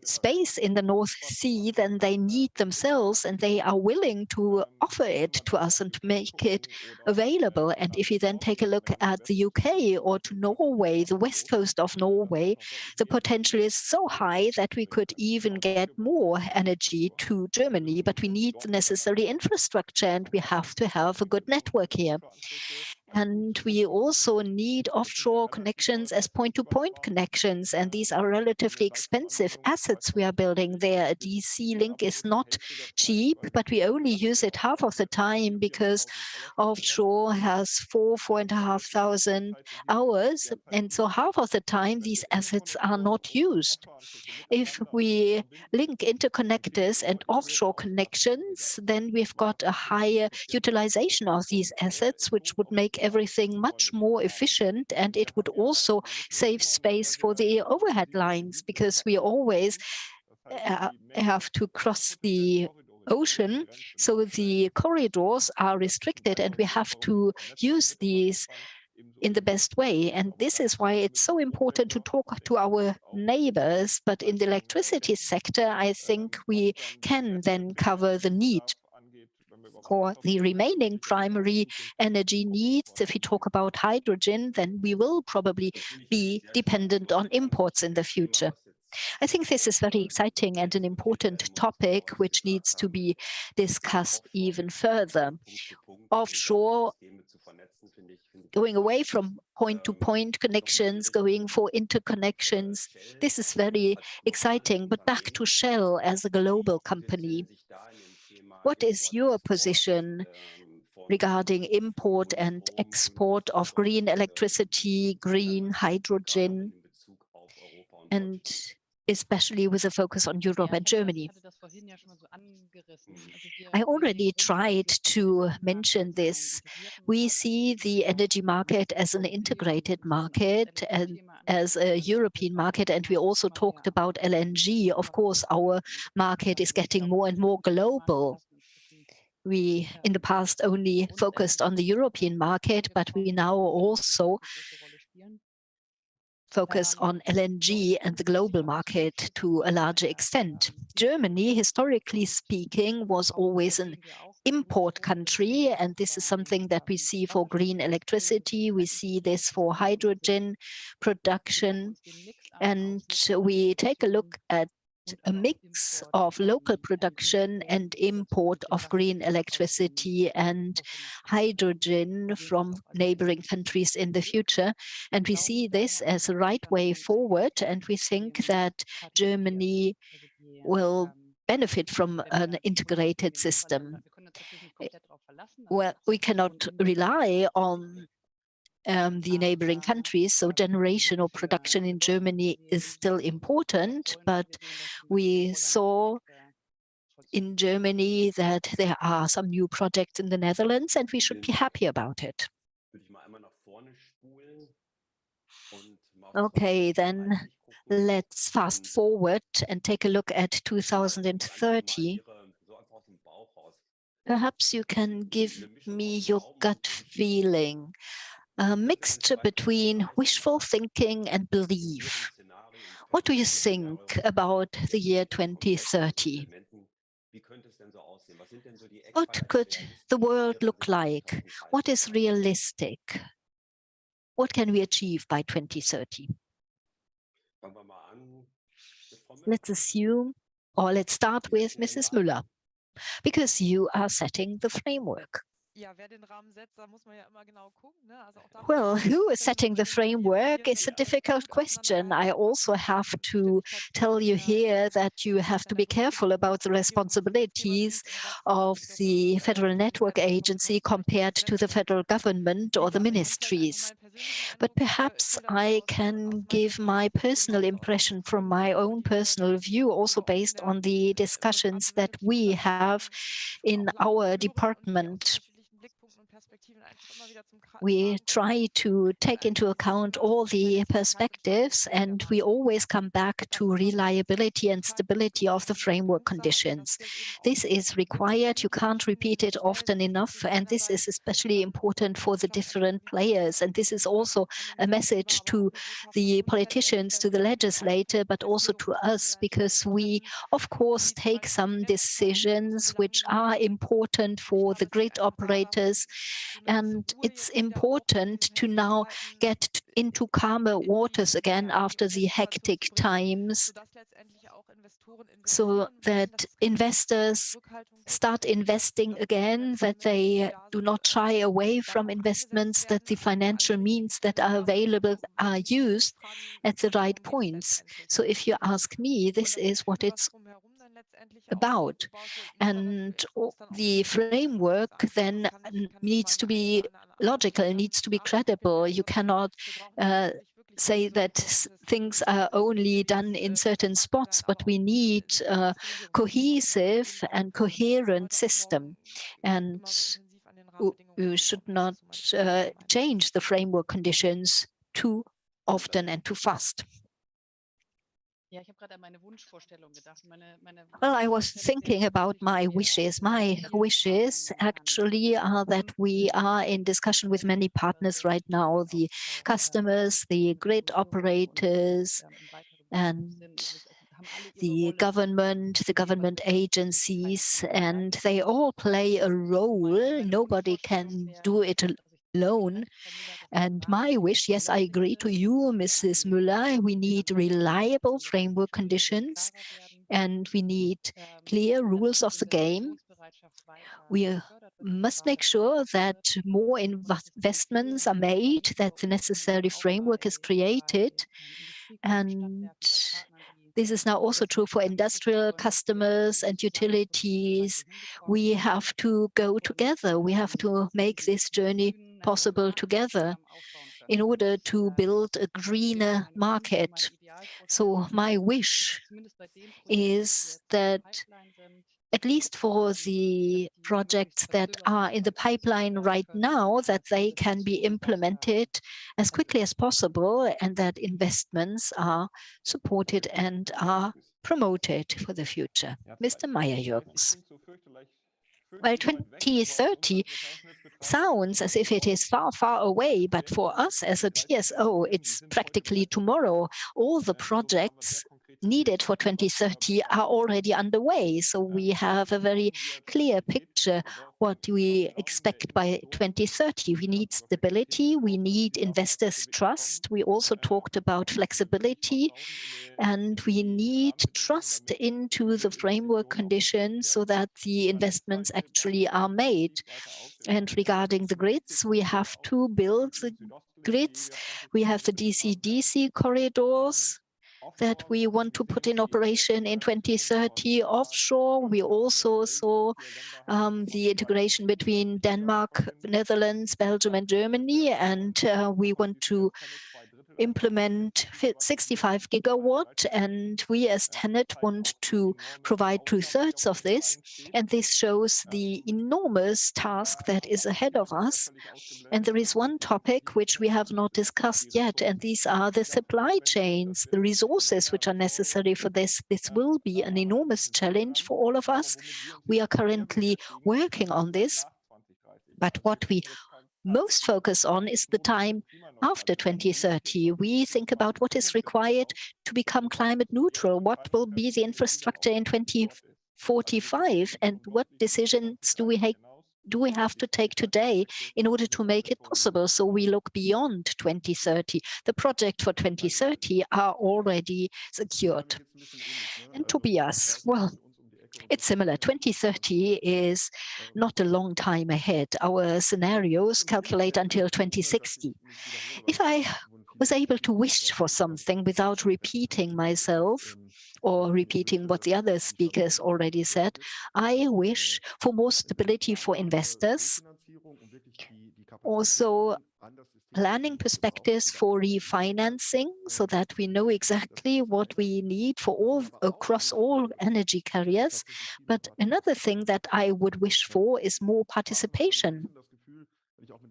space in the North Sea than they need themselves, and they are willing to offer it to us and to make it available. And if you then take a look at the UK or to Norway, the west coast of Norway, the potential is so high that we could even get more energy to Germany, but we need the necessary infrastructure, and we have to have a good network here. And we also need offshore connections as point-to-point connections, and these are relatively expensive assets we are building there. A DC link is not cheap, but we only use it half of the time because offshore has 4,500 hours, and so half of the time these assets are not used. If we link interconnectors and offshore connections, then we've got a higher utilization of these assets, which would make everything much more efficient, and it would also save space for the overhead lines, because we always have to cross the ocean, so the corridors are restricted, and we have to use these in the best way. And this is why it's so important to talk to our neighbors. But in the electricity sector, I think we can then cover the need for the remaining primary energy needs. If we talk about hydrogen, then we will probably be dependent on imports in the future. I think this is very exciting and an important topic which needs to be discussed even further. Offshore, going away from point-to-point connections, going for interconnections. This is very exciting. But back to Shell as a global company. What is your position regarding import and export of green electricity, green hydrogen, and especially with a focus on Europe and Germany? I already tried to mention this. We see the energy market as an integrated market and as a European market, and we also talked about LNG. Of course, our market is getting more and more global. We, in the past, only focused on the European market, but we now also focus on LNG and the global market to a larger extent. Germany, historically speaking, was always an import country, and this is something that we see for green electricity. We see this for hydrogen production, and we take a look at a mix of local production and import of green electricity and hydrogen from neighboring countries in the future. And we see this as the right way forward, and we think that Germany will benefit from an integrated system. Well, we cannot rely on the neighboring countries, so generation or production in Germany is still important, but we saw in Germany that there are some new projects in the Netherlands, and we should be happy about it. Okay, then let's fast forward and take a look at 2030. Perhaps you can give me your gut feeling, a mixture between wishful thinking and belief. What do you think about the year 2030? What could the world look like? What is realistic? What can we achieve by 2030? Let's assume, or let's start with Mrs. Müller, because you are setting the framework. Well, who is setting the framework is a difficult question. I also have to tell you here that you have to be careful about the responsibilities of the Federal Network Agency compared to the federal government or the ministries. But perhaps I can give my personal impression from my own personal view, also based on the discussions that we have in our department. We try to take into account all the perspectives, and we always come back to reliability and stability of the framework conditions. This is required. You can't repeat it often enough, and this is especially important for the different players. And this is also a message to the politicians, to the legislator, but also to us, because we, of course, take some decisions which are important for the grid operators. And it's important to now get into calmer waters again after the hectic times, so that investors start investing again, that they do not shy away from investments, that the financial means that are available are used at the right points. So if you ask me, this is what it's about. And the framework then needs to be logical, needs to be credible. You cannot say that things are only done in certain spots, but we need a cohesive and coherent system. And we should not change the framework conditions too often and too fast. Well, I was thinking about my wishes. My wishes actually are that we are in discussion with many partners right now, the customers, the grid operators, and the government agencies, and they all play a role. Nobody can do it alone. And my wish, yes, I agree to you, Mrs. Müller, we need reliable framework conditions, and we need clear rules of the game. We must make sure that more investments are made, that the necessary framework is created. And this is now also true for industrial customers and utilities. We have to go together. We have to make this journey possible together in order to build a greener market. So my wish is that, at least for the projects that are in the pipeline right now, that they can be implemented as quickly as possible, and that investments are supported and are promoted for the future. Mr. Meyerjürgens. Well, 2030 sounds as if it is far, far away, but for us as a TSO, it's practically tomorrow. All the projects needed for 2030 are already underway. So we have a very clear picture what we expect by 2030. We need stability, we need investors' trust. We also talked about flexibility, and we need trust into the framework conditions so that the investments actually are made. And regarding the grids, we have to build the grids. We have the DC-DC corridors, that we want to put in operation in 2030 offshore. We also saw the integration between Denmark, Netherlands, Belgium, and Germany, and we want to implement 65 gigawatt, and we as TenneT want to provide 2/3 of this. And this shows the enormous task that is ahead of us. And there is one topic which we have not discussed yet, and these are the supply chains, the resources which are necessary for this. This will be an enormous challenge for all of us. We are currently working on this, but what we most focus on is the time after 2030. We think about what is required to become climate neutral, what will be the infrastructure in 2045, and what decisions do we have to take today in order to make it possible. So we look beyond 2030. The project for 2030 are already secured. And Tobias, well, it's similar. 2030 is not a long time ahead. Our scenarios calculate until 2060. If I was able to wish for something without repeating myself or repeating what the other speakers already said, I wish for more stability for investors, also planning perspectives for refinancing so that we know exactly what we need for all across all energy carriers. But another thing that I would wish for is more participation.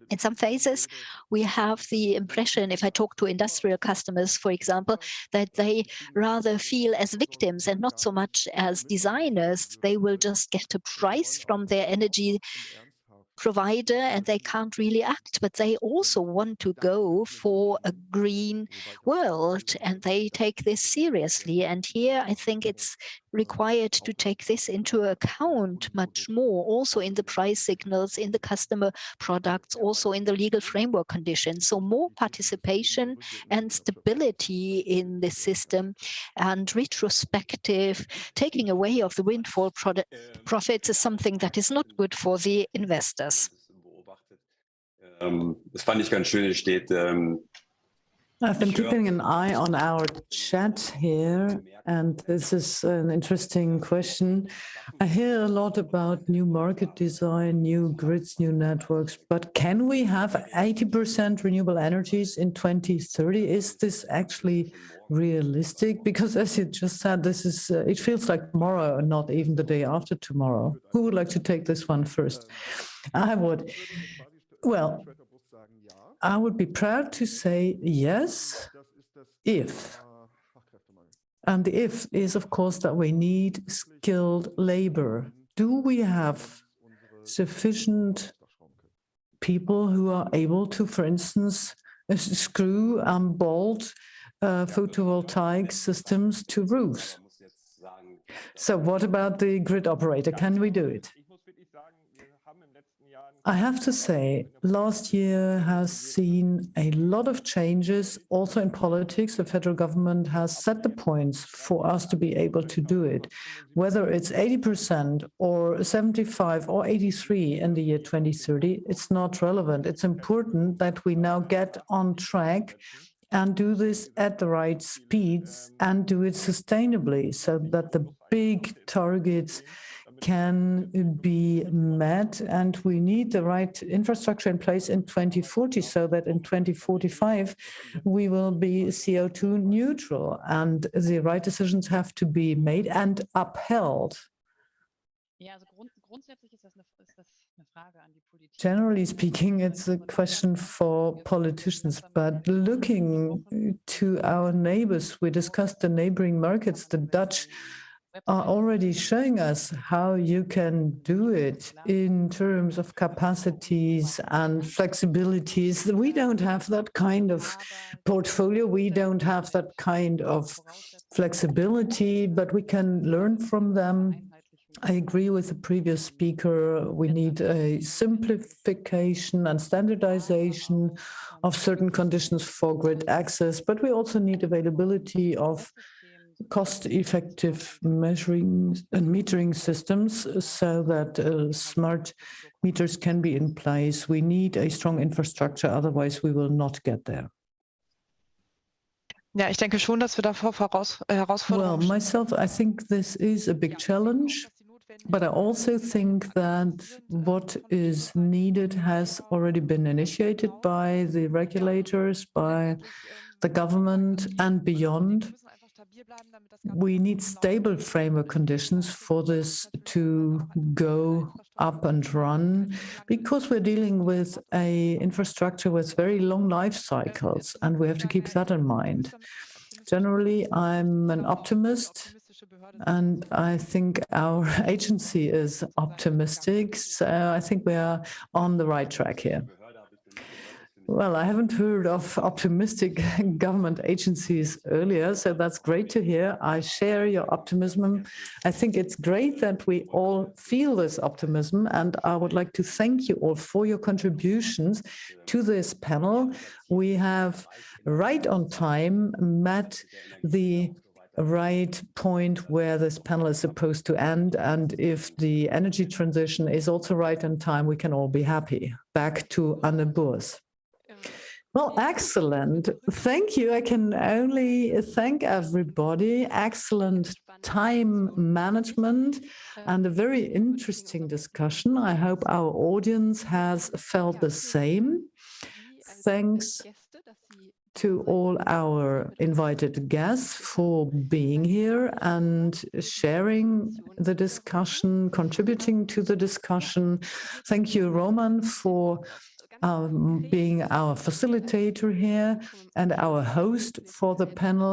In some phases, we have the impression, if I talk to industrial customers, for example, that they rather feel as victims and not so much as designers. They will just get a price from their energy provider and they can't really act, but they also want to go for a green world and they take this seriously. And here I think it's required to take this into account much more, also in the price signals, in the customer products, also in the legal framework conditions. So more participation and stability in the system, and retrospective taking away of the windfall profits is something that is not good for the investors. Das fand ich ganz schön, es steht. I've been keeping an eye on our chat here, and this is an interesting question. I hear a lot about new market design, new grids, new networks, but can we have 80% renewable energies in 2030? Is this actually realistic? Because as you just said, this is it feels like tomorrow and not even the day after tomorrow. Who would like to take this one first? I would. Well, I would be proud to say yes, if. And the if is, of course, that we need skilled labor. Do we have sufficient people who are able to, for instance, screw and bolt photovoltaic systems to roofs? So what about the grid operator? Can we do it? I have to say, last year has seen a lot of changes, also in politics. The federal government has set the points for us to be able to do it. Whether it's 80% or 75 or 83 in the year 2030, it's not relevant. It's important that we now get on track and do this at the right speeds and do it sustainably so that the big targets can be met, and we need the right infrastructure in place in 2040 so that in 2045 we will be CO2 neutral, and the right decisions have to be made and upheld. Generally speaking, it's a question for politicians, but looking to our neighbors, we discussed the neighboring markets. The Dutch are already showing us how you can do it in terms of capacities and flexibilities. We don't have that kind of portfolio. We don't have that kind of flexibility, but we can learn from them. I agree with the previous speaker. We need a simplification and standardization of certain conditions for grid access, but we also need availability of cost-effective measuring and metering systems so that smart meters can be in place. We need a strong infrastructure, otherwise we will not get there. Ja, ich denke schon, dass wir davor Herausforderungen Well, myself, I think this is a big challenge, but I also think that what is needed has already been initiated by the regulators, by the government and beyond. We need stable framework conditions for this to go up and run, because we're dealing with an infrastructure with very long life cycles, and we have to keep that in mind. Generally, I'm an optimist, and I think our agency is optimistic, so I think we are on the right track here. Well, I haven't heard of optimistic government agencies earlier, so that's great to hear. I share your optimism. I think it's great that we all feel this optimism, and I would like to thank you all for your contributions to this panel. We have, right on time, met the right point where this panel is supposed to end, and if the energy transition is also right on time, we can all be happy. Back to Anne Buers. Well, excellent. Thank you. I can only thank everybody. Excellent time management and a very interesting discussion. I hope our audience has felt the same. Thanks to all our invited guests for being here and sharing the discussion, contributing to the discussion. Thank you, Roman, for being our facilitator here and our host for the panel.